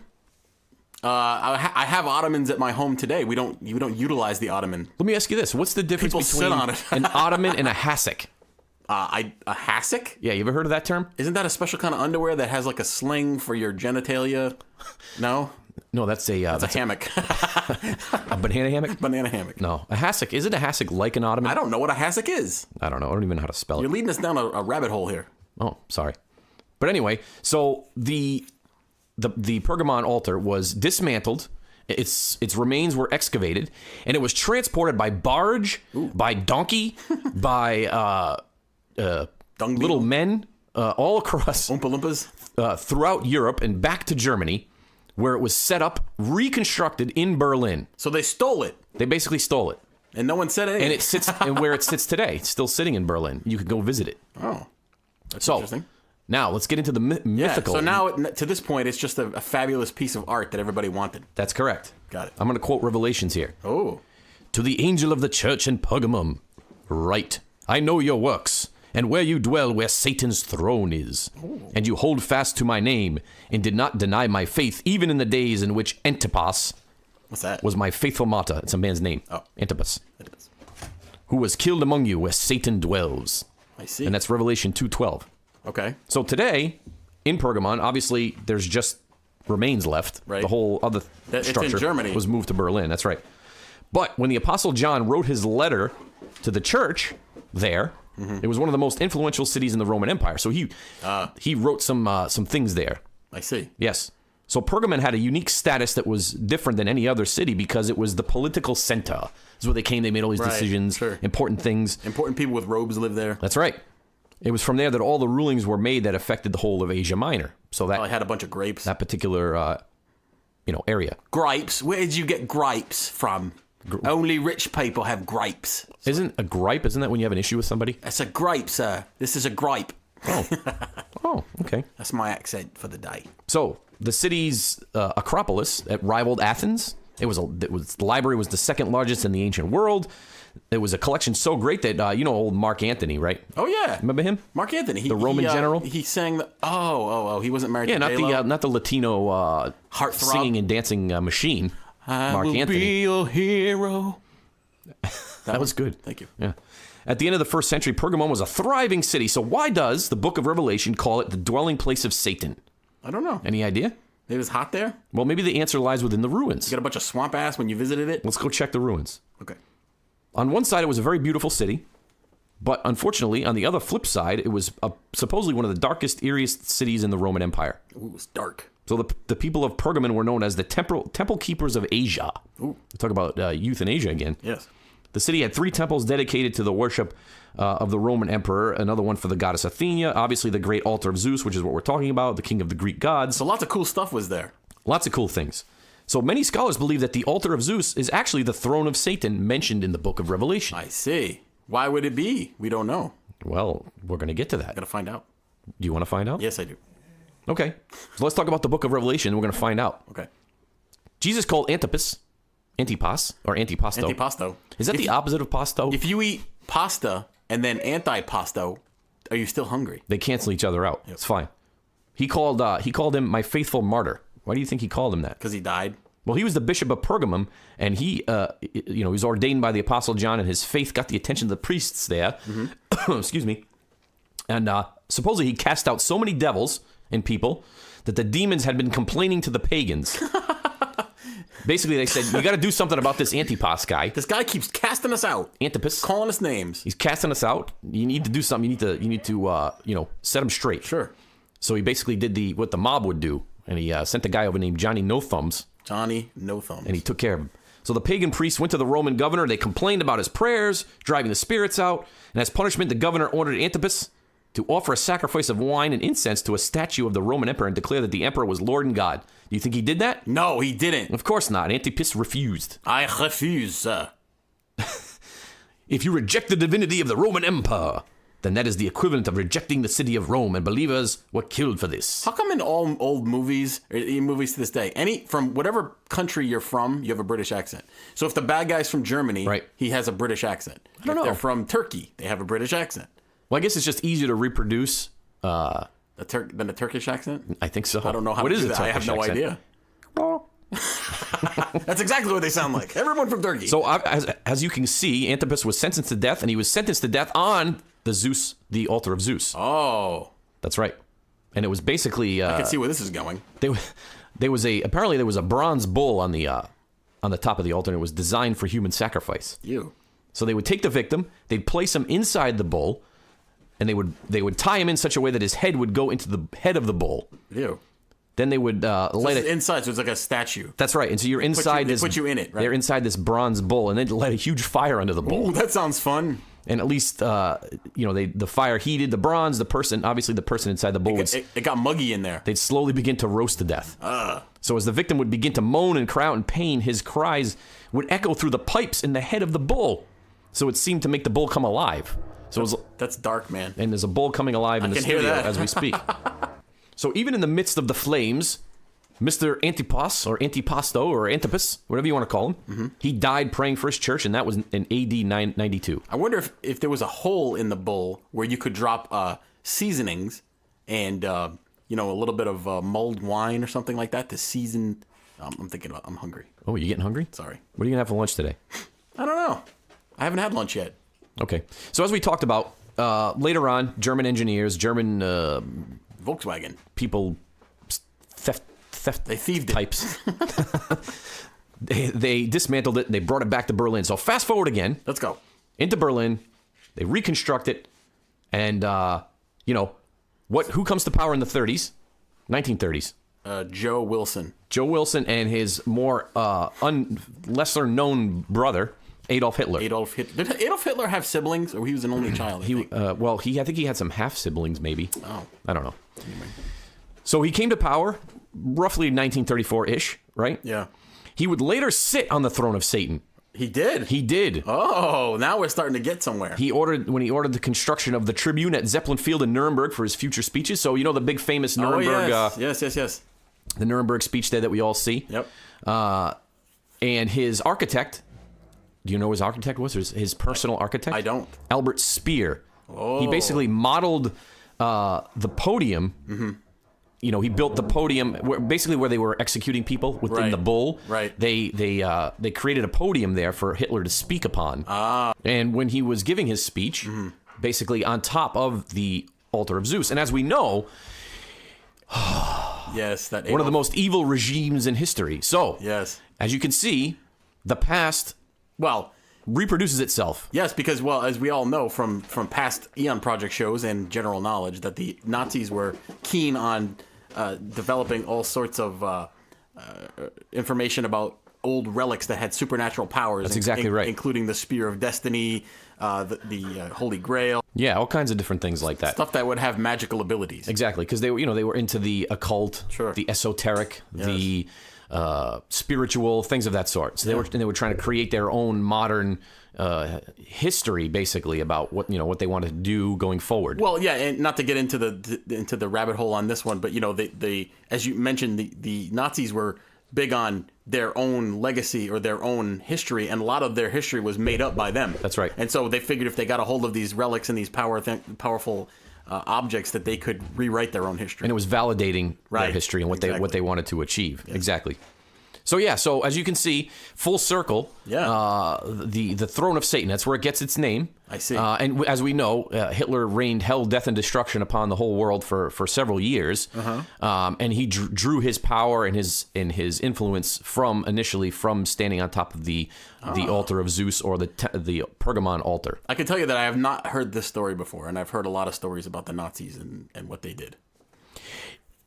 I have Ottomans at my home today. We don't utilize the Ottoman. Let me ask you this. What's the difference between an Ottoman and a hassock? A hassock? Yeah, you ever heard of that term? Isn't that a special kind of underwear that has like a sling for your genitalia? No? No, that's a hammock. A banana hammock? Banana hammock. No, a hassock. Isn't a hassock like an Ottoman? I don't know what a hassock is. I don't know. I don't even know how to spell it. You're leading us down a rabbit hole here. Oh, sorry. But anyway, so the Pergamon altar was dismantled. Its remains were excavated, and it was transported by barge, by donkey, by little men all across Oompa Loompas throughout Europe and back to Germany, where it was set up, reconstructed in Berlin. So they stole it. They basically stole it. And no one said anything. And it sits, and where it sits today, it's still sitting in Berlin. You could go visit it. Oh, that's interesting. Now, let's get into the mythical. So now, to this point, it's just a fabulous piece of art that everybody wanted. That's correct. Got it. I'm going to quote Revelations here. Oh. To the angel of the church in Pergamum, write, I know your works, and where you dwell where Satan's throne is. Ooh. And you hold fast to my name, and did not deny my faith, even in the days in which Antipas What's that? was my faithful martyr. It's a man's name. Oh. Antipas. Who was killed among you where Satan dwells. I see. And that's Revelation 2:12. Okay. So today, in Pergamon, obviously, there's just remains left. Right. The whole other structure in Germany. was moved to Berlin. That's right. But when the Apostle John wrote his letter to the church there, it was one of the most influential cities in the Roman Empire. So he wrote some things there. I see. Yes. So Pergamon had a unique status that was different than any other city because it was the political center. This is where they came. They made all these decisions, important things. Important people with robes live there. That's right. It was from there that all the rulings were made that affected the whole of Asia Minor. So that I had a bunch of grapes. That particular, area. Grapes? Where did you get grapes from? Only rich people have grapes. Isn't a gripe? Isn't that when you have an issue with somebody? That's a grape, sir. This is a gripe. Oh. Oh, okay. That's my accent for the day. So the city's Acropolis that rivaled Athens. The library was the second largest in the ancient world. It was a collection so great that old Mark Antony, right? Oh yeah, remember him? Mark Antony, the Roman general. He sang the he wasn't married. Yeah, to not the Latino heartthrob singing and dancing machine. Mark Antony. Be your hero. That was good. Thank you. Yeah. At the end of the first century, Pergamum was a thriving city. So why does the Book of Revelation call it the dwelling place of Satan? I don't know. Any idea? It was hot there? Well, maybe the answer lies within the ruins. You got a bunch of swamp ass when you visited it? Let's go check the ruins. Okay. On one side, it was a very beautiful city. But unfortunately, on the other flip side, it was supposedly one of the darkest, eeriest cities in the Roman Empire. Ooh, it was dark. So the people of Pergamum were known as the temple keepers of Asia. Ooh. Talk about euthanasia again. Yes. The city had 3 temples dedicated to the worship of the Roman emperor, another one for the goddess Athena, obviously the great altar of Zeus, which is what we're talking about, the king of the Greek gods. So lots of cool stuff was there. Lots of cool things. So many scholars believe that the altar of Zeus is actually the throne of Satan mentioned in the book of Revelation. I see. Why would it be? We don't know. Well, we're going to get to that. Gotta find out. Do you want to find out? Yes, I do. Okay. So let's talk about the book of Revelation, and we're going to find out. Okay. Jesus called Antipas, or antipasto. Antipasto. Is that the opposite of pasto? If you eat pasta and then antipasto, are you still hungry? They cancel each other out. Yep. It's fine. He called him my faithful martyr. Why do you think he called him that? Because he died. Well, he was the bishop of Pergamum, and he was ordained by the Apostle John, and his faith got the attention of the priests there. Mm-hmm. Excuse me. And supposedly he cast out so many devils in people that the demons had been complaining to the pagans. Basically, they said, you got to do something about this Antipas guy. This guy keeps casting us out. Antipas. Calling us names. He's casting us out. You need to do something. You need to set him straight. Sure. So he basically did what the mob would do, and he sent a guy over named Johnny No Thumbs. Johnny No Thumbs. And he took care of him. So the pagan priests went to the Roman governor. They complained about his prayers, driving the spirits out. And as punishment, the governor ordered Antipas to offer a sacrifice of wine and incense to a statue of the Roman emperor and declare that the emperor was Lord and God. Do you think he did that? No, he didn't. Of course not. Antipas refused. I refuse, sir. If you reject the divinity of the Roman Empire, then that is the equivalent of rejecting the city of Rome, and believers were killed for this. How come in all old movies, or in movies to this day, from whatever country you're from, you have a British accent? So if the bad guy's from Germany, right, he has a British accent. I don't know. If they're from Turkey, they have a British accent. Well, I guess it's just easier to reproduce than a Turkish accent? I think so. I don't know how to do that. I have no idea. That's exactly what they sound like. Everyone from Turkey. So as you can see, Antipas was sentenced to death, and he was sentenced to death on the altar of Zeus. Oh. That's right. And it was basically... I can see where this is going. Apparently there was a bronze bull on the top of the altar, and it was designed for human sacrifice. Ew. So they would take the victim, they'd place him inside the bull, and they would tie him in such a way that his head would go into the head of the bull. Ew. Then they would light it inside, so it's like a statue. That's right. And so you're inside this. They put you in it, right? They're inside this bronze bull, and they light a huge fire under the bull. Ooh, that sounds fun. And at least the fire heated the bronze. The person inside the bull it got muggy in there. They'd slowly begin to roast to death. So as the victim would begin to moan and cry out in pain, his cries would echo through the pipes in the head of the bull. So it seemed to make the bull come alive. So that's dark, man. And there's a bull coming alive in the studio as we speak. So even in the midst of the flames, Mr. Antipas, or Antipasto, or Antipas, whatever you want to call him, he died praying for his church, and that was in AD 992. I wonder if there was a hole in the bull where you could drop seasonings and, a little bit of mulled wine or something like that to season. I'm hungry. Oh, you getting hungry? Sorry. What are you going to have for lunch today? I don't know. I haven't had lunch yet. Okay. So as we talked about, later on, German engineers, Volkswagen people, theft they thieved types. they dismantled it and they brought it back to Berlin. So fast forward again. Let's go into Berlin. They reconstruct it, and who comes to power in the 1930s? Joe Wilson. Joe Wilson and his more lesser known brother, Adolf Hitler. Did Adolf Hitler have siblings, or he was an only child? I think he had some half siblings, maybe. Oh, I don't know. Anyway. So he came to power roughly 1934-ish, right? Yeah. He would later sit on the throne of Satan. He did? He did. Oh, now we're starting to get somewhere. When he ordered the construction of the Tribune at Zeppelin Field in Nuremberg for his future speeches. So, the big famous Nuremberg... Yes. The Nuremberg speech there that we all see. Yep. And his architect... Do you know who his architect was? His personal architect? I don't. Albert Speer. Oh. He basically modeled the podium... Mm-hmm. He built the podium where they were executing people within the bull. Right. They created a podium there for Hitler to speak upon. And when he was giving his speech, basically on top of the altar of Zeus, and as we know, yes, one of the most evil regimes in history. So, yes, as you can see, the past. Well, reproduces itself. Yes, because, well, as we all know from past Eon Project shows and general knowledge, that the Nazis were keen on developing all sorts of information about old relics that had supernatural powers. That's exactly right. Including the Spear of Destiny, the Holy Grail. Yeah, all kinds of different things like that. Stuff that would have magical abilities. Exactly, because they were into the occult, the esoteric, the spiritual, things of that sort. So they were trying to create their own modern history, basically, about what they wanted to do going forward. Well, yeah, and not to get into the rabbit hole on this one, but they as you mentioned, the Nazis were big on their own legacy or their own history, and a lot of their history was made up by them. That's right. And so they figured if they got a hold of these relics and these powerful objects, that they could rewrite their own history. And it was validating their history and what they wanted to achieve. Yes. Exactly. So as you can see, full circle. Yeah. The throne of Satan. That's where it gets its name. I see. And as we know, Hitler rained hell, death, and destruction upon the whole world for several years. And he drew his power and his influence initially from standing on top of the altar of Zeus, or the Pergamum altar. I can tell you that I have not heard this story before, and I've heard a lot of stories about the Nazis and what they did.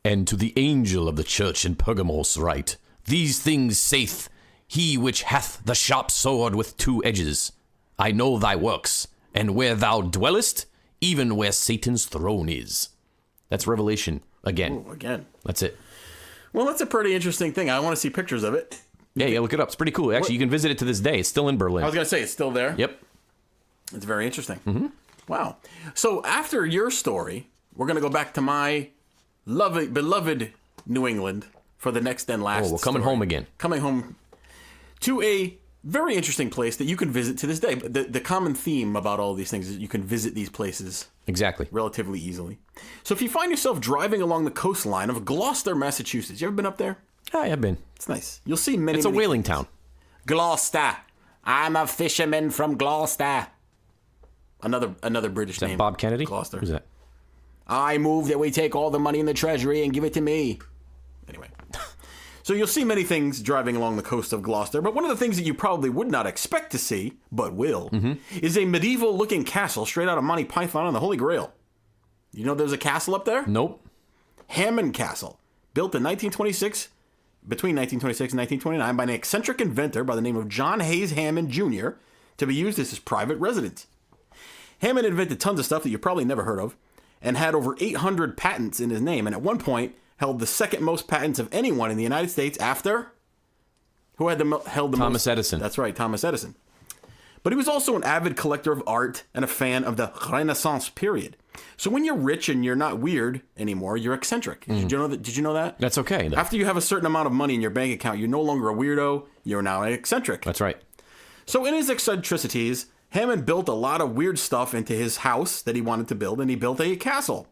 And to the angel of the church in Pergamos write, these things saith he which hath the sharp sword with two edges. I know thy works, and where thou dwellest, even where Satan's throne is. That's Revelation again. Ooh, again. That's it. Well, that's a pretty interesting thing. I want to see pictures of it. Yeah, look it up. It's pretty cool. Actually, you can visit it to this day. It's still in Berlin. I was going to say, it's still there? Yep. It's very interesting. Mm-hmm. Wow. So after your story, we're going to go back to my beloved New England for the next and last we're coming story. home again. Coming home to a very interesting place that you can visit to this day. But the common theme about all these things is you can visit these places exactly relatively easily. So if you find yourself driving along the coastline of Gloucester, Massachusetts, you ever been up there? Yeah, I've been. It's nice. You'll see many. It's a whaling town. Gloucester. I'm a fisherman from Gloucester. Another British name. Bob Kennedy? Gloucester. Who's that? I move that we take all the money in the treasury and give it to me. Anyway. So you'll see many things driving along the coast of Gloucester, but one of the things that you probably would not expect to see, but will, is a medieval-looking castle straight out of Monty Python and the Holy Grail. You know there's a castle up there? Nope. Hammond Castle, built in between 1926 and 1929 by an eccentric inventor by the name of John Hayes Hammond Jr. to be used as his private residence. Hammond invented tons of stuff that you probably never heard of and had over 800 patents in his name, and at one point held the second most patents of anyone in the United States after... Who held the most? Thomas Edison. That's right, Thomas Edison. But he was also an avid collector of art and a fan of the Renaissance period. So when you're rich and you're not weird anymore, you're eccentric. Did you know that? That's okay, though. After you have a certain amount of money in your bank account, you're no longer a weirdo, you're now an eccentric. That's right. So in his eccentricities, Hammond built a lot of weird stuff into his house that he wanted to build, and he built a castle.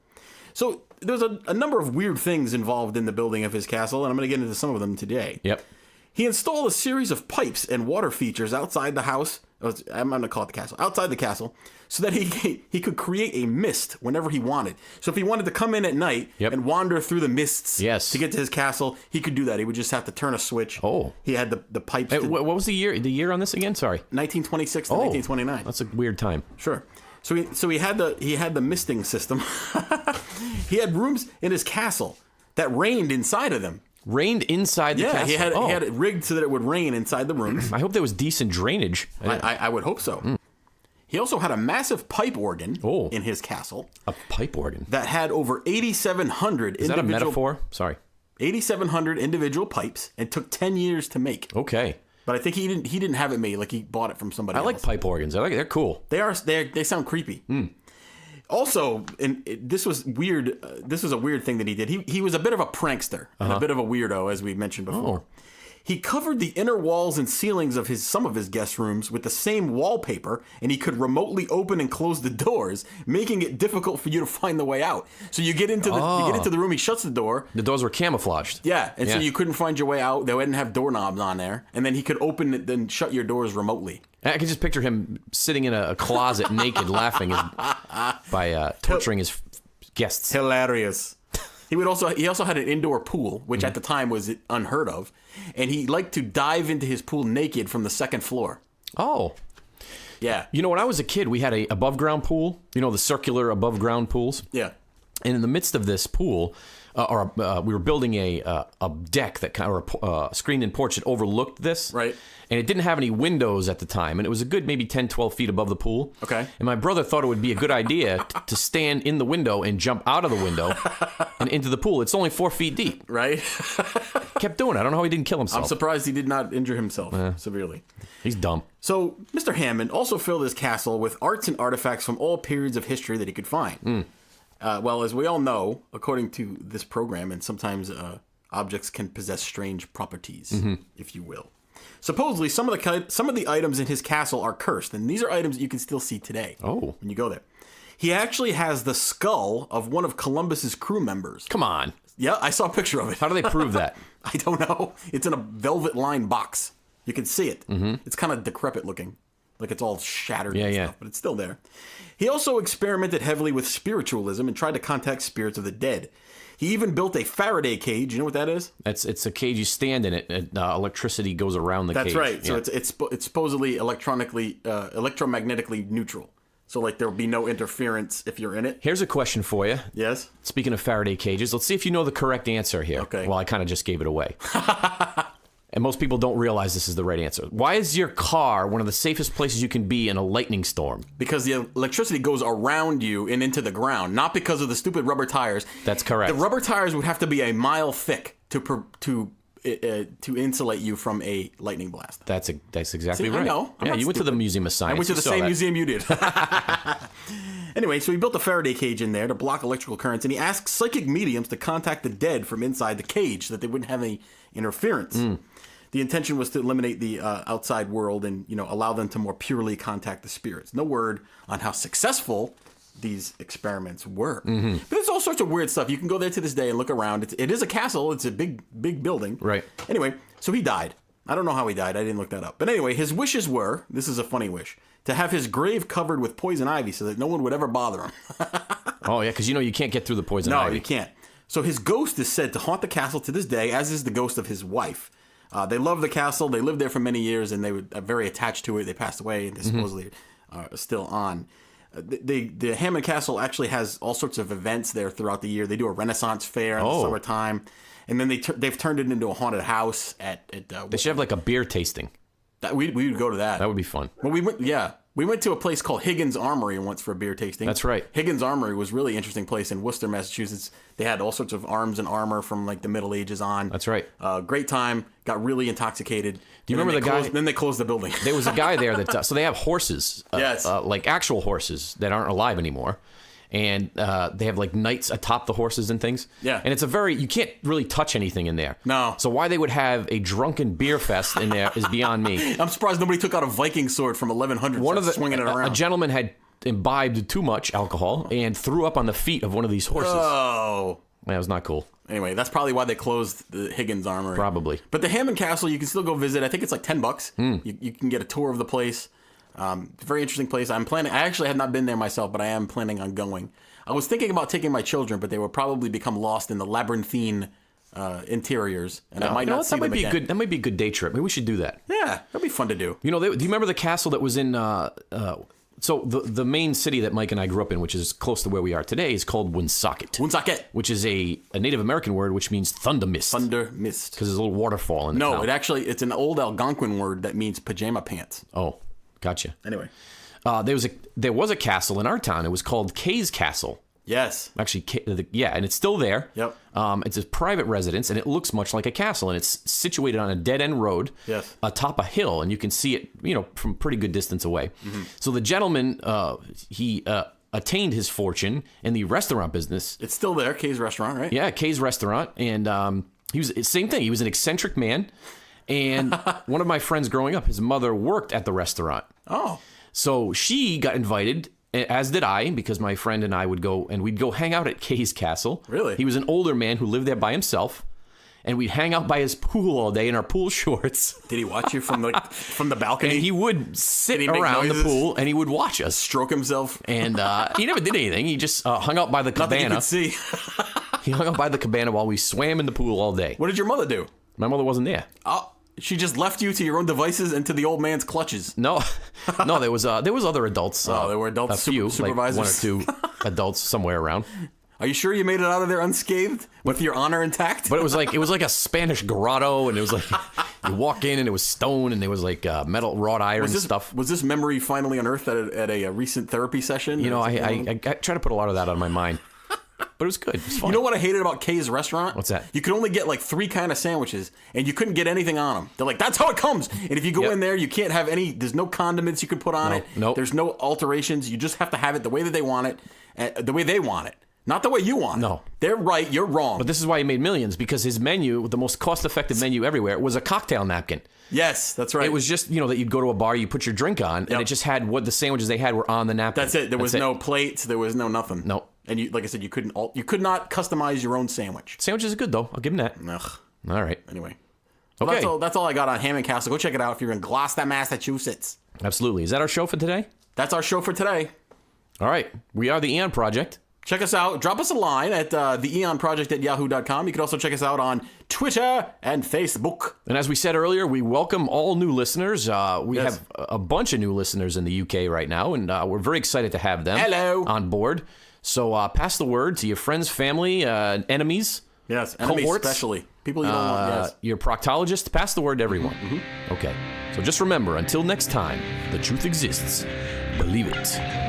So there's a number of weird things involved in the building of his castle, and I'm going to get into some of them today. Yep. He installed a series of pipes and water features outside the house. I'm going to call it the castle. Outside the castle, so that he could create a mist whenever he wanted. So if he wanted to come in at night and wander through the mists to get to his castle, he could do that. He would just have to turn a switch. Oh. He had the pipes. What was the year? The year on this again? Sorry. 1926 to 1929. That's a weird time. Sure. So he had the misting system. He had rooms in his castle that rained inside of them. Rained inside the castle? Yeah, he had it rigged so that it would rain inside the rooms. I hope there was decent drainage. I would hope so. He also had a massive pipe organ in his castle. A pipe organ? That had over 8,700 individual... Is that a metaphor? Sorry. 8,700 individual pipes, and took 10 years to make. Okay. But I think he didn't have it made. Like, he bought it from somebody else. I like pipe organs. They're cool. They sound creepy. Also, and this was weird. This was a weird thing that he did. He was a bit of a prankster and a bit of a weirdo, as we mentioned before. He covered the inner walls and ceilings of some of his guest rooms with the same wallpaper, and he could remotely open and close the doors, making it difficult for you to find the way out. So you get into the room, he shuts the door. The doors were camouflaged. Yeah, and so you couldn't find your way out. They didn't have doorknobs on there, and then he could open it, then shut your doors remotely. I can just picture him sitting in a closet naked, laughing by torturing his guests. Hilarious. He also had an indoor pool, which at the time was unheard of, and he liked to dive into his pool naked from the second floor. Oh. Yeah. You know, when I was a kid, we had a above-ground pool. You know, the circular above-ground pools. Yeah. And in the midst of this pool, we were building a deck that kind of a screened-in porch that overlooked this. Right. And it didn't have any windows at the time, and it was a good maybe 10, 12 feet above the pool. Okay. And my brother thought it would be a good idea to stand in the window and jump out of the window and into the pool. It's only 4 feet deep. Right. Kept doing it. I don't know how he didn't kill himself. I'm surprised he did not injure himself severely. He's dumb. So, Mr. Hammond also filled his castle with arts and artifacts from all periods of history that he could find. Well, as we all know, according to this program, and sometimes objects can possess strange properties, if you will. Supposedly, some of the items in his castle are cursed, and these are items that you can still see today. Oh. When you go there. He actually has the skull of one of Columbus's crew members. Come on. Yeah, I saw a picture of it. How do they prove that? I don't know. It's in a velvet-lined box. You can see it. It's kind of decrepit looking. Like it's all shattered and stuff, but it's still there. He also experimented heavily with spiritualism and tried to contact spirits of the dead. He even built a Faraday cage. You know what that is? It's a cage you stand in it, and electricity goes around the cage. That's right. So it's supposedly electromagnetically neutral. So like there'll be no interference if you're in it. Here's a question for you. Yes? Speaking of Faraday cages, let's see if you know the correct answer here. Okay. Well, I kind of just gave it away. And most people don't realize this is the right answer. Why is your car one of the safest places you can be in a lightning storm? Because the electricity goes around you and into the ground, not because of the stupid rubber tires. That's correct. The rubber tires would have to be a mile thick to insulate you from a lightning blast. That's exactly See, right. I know. Yeah, you went to the Museum of Science. I went to the same museum you did. Anyway, so he built a Faraday cage in there to block electrical currents, and he asked psychic mediums to contact the dead from inside the cage so that they wouldn't have any interference. The intention was to eliminate the outside world and, allow them to more purely contact the spirits. No word on how successful these experiments were. But there's all sorts of weird stuff. You can go there to this day and look around. It is a castle. It's a big building. Right. Anyway, so he died. I don't know how he died. I didn't look that up. But anyway, his wishes were, this is a funny wish, to have his grave covered with poison ivy so that no one would ever bother him. Oh, yeah, because you can't get through the poison ivy. No, you can't. So his ghost is said to haunt the castle to this day, as is the ghost of his wife. They love the castle. They lived there for many years, and they were very attached to it. They passed away, and they supposedly are still on. The Hammond Castle actually has all sorts of events there throughout the year. They do a Renaissance fair in the summertime, and then they've turned it into a haunted house. They should have like a beer tasting. We would go to that. That would be fun. Well, we went to a place called Higgins Armory once for a beer tasting. That's right. Higgins Armory was a really interesting place in Worcester, Massachusetts. They had all sorts of arms and armor from like the Middle Ages on. That's right. Great time. Got really intoxicated. Do you remember the guy? Then they closed the building. There was a guy there that. So they have horses. Yes. Like actual horses that aren't alive anymore. And they have like knights atop the horses and things. Yeah. And you can't really touch anything in there. No. So why they would have a drunken beer fest in there is beyond me. I'm surprised nobody took out a Viking sword from 1100 swinging it around. A gentleman had imbibed too much alcohol and threw up on the feet of one of these horses. Oh. That was not cool. Anyway, that's probably why they closed the Higgins Armory. Probably. But the Hammond Castle, you can still go visit. I think it's like $10. You can get a tour of the place. Very interesting place. I actually have not been there myself, but I am planning on going. I was thinking about taking my children, but they would probably become lost in the labyrinthine interiors, and I might not see them again. That might be a good day trip. Maybe we should do that. Yeah, that'd be fun to do. Do you remember the castle that was in... So the main city that Mike and I grew up in, which is close to where we are today, is called Woonsocket. Woonsocket. Which is a Native American word which means thunder mist. Thunder mist. Because there's a little waterfall in the town. It's an old Algonquin word that means pajama pants. Oh, gotcha. Anyway. There was a castle in our town. It was called Kay's Castle. Yes. Actually, and it's still there. Yep. It's a private residence, and it looks much like a castle, and it's situated on a dead-end road atop a hill, and you can see it, from pretty good distance away. So the gentleman, he attained his fortune in the restaurant business. It's still there, Kay's Restaurant, right? Yeah, Kay's Restaurant, and he was same thing. He was an eccentric man, and one of my friends growing up, his mother worked at the restaurant. Oh. So she got invited, as did I, because my friend and I would go, and we'd go hang out at Kay's Castle. Really? He was an older man who lived there by himself, and we'd hang out by his pool all day in our pool shorts. Did he watch you from the balcony? And he would sit around the pool, and he would watch us. Stroke himself? And he never did anything. He just hung out by the cabana. Nothing you could see. He hung out by the cabana while we swam in the pool all day. What did your mother do? My mother wasn't there. Oh, She just left you to your own devices and to the old man's clutches. No, no, there was other adults. There were adults, a few, supervisors. like 1 or 2 adults somewhere around. Are you sure you made it out of there unscathed with your honor intact? But it was like a Spanish grotto, and it was like you walk in and it was stone, and there was like metal wrought iron stuff. Was this memory finally unearthed at a recent therapy session? You know, I try to put a lot of that out of my mind. But it was good. It was fun. You know what I hated about Kay's restaurant? What's that? You could only get like 3 kind of sandwiches, and you couldn't get anything on them. They're like, that's how it comes. And if you go in there, you can't have any. There's no condiments you can put on it. Nope. There's no alterations. You just have to have it the way that they want it, the way they want it, not the way you want it. No. They're right. You're wrong. But this is why he made millions, because his menu, the most cost-effective menu everywhere, was a cocktail napkin. Yes, that's right. It was just, that you'd go to a bar, you put your drink on, and it just had what the sandwiches they had were on the napkin. That's it. There was no plates. There was no nothing. No. And you, like I said, you could not customize your own sandwich. Sandwiches are good, though. I'll give them that. Ugh. All right. Anyway. Okay. Well, that's all I got on Hammond Castle. Go check it out if you're in Gloucester, Massachusetts. Absolutely. Is that our show for today? That's our show for today. All right. We are the Eon Project. Check us out. Drop us a line at TheEoNProject@yahoo.com. You can also check us out on Twitter and Facebook. And as we said earlier, we welcome all new listeners. We have a bunch of new listeners in the UK right now, and we're very excited to have them on board. So pass the word to your friends, family, enemies. Yes, enemies cohorts, especially. People you don't want, yes. Your proctologist. Pass the word to everyone. Mm-hmm. Okay. So just remember, until next time, the truth exists. Believe it.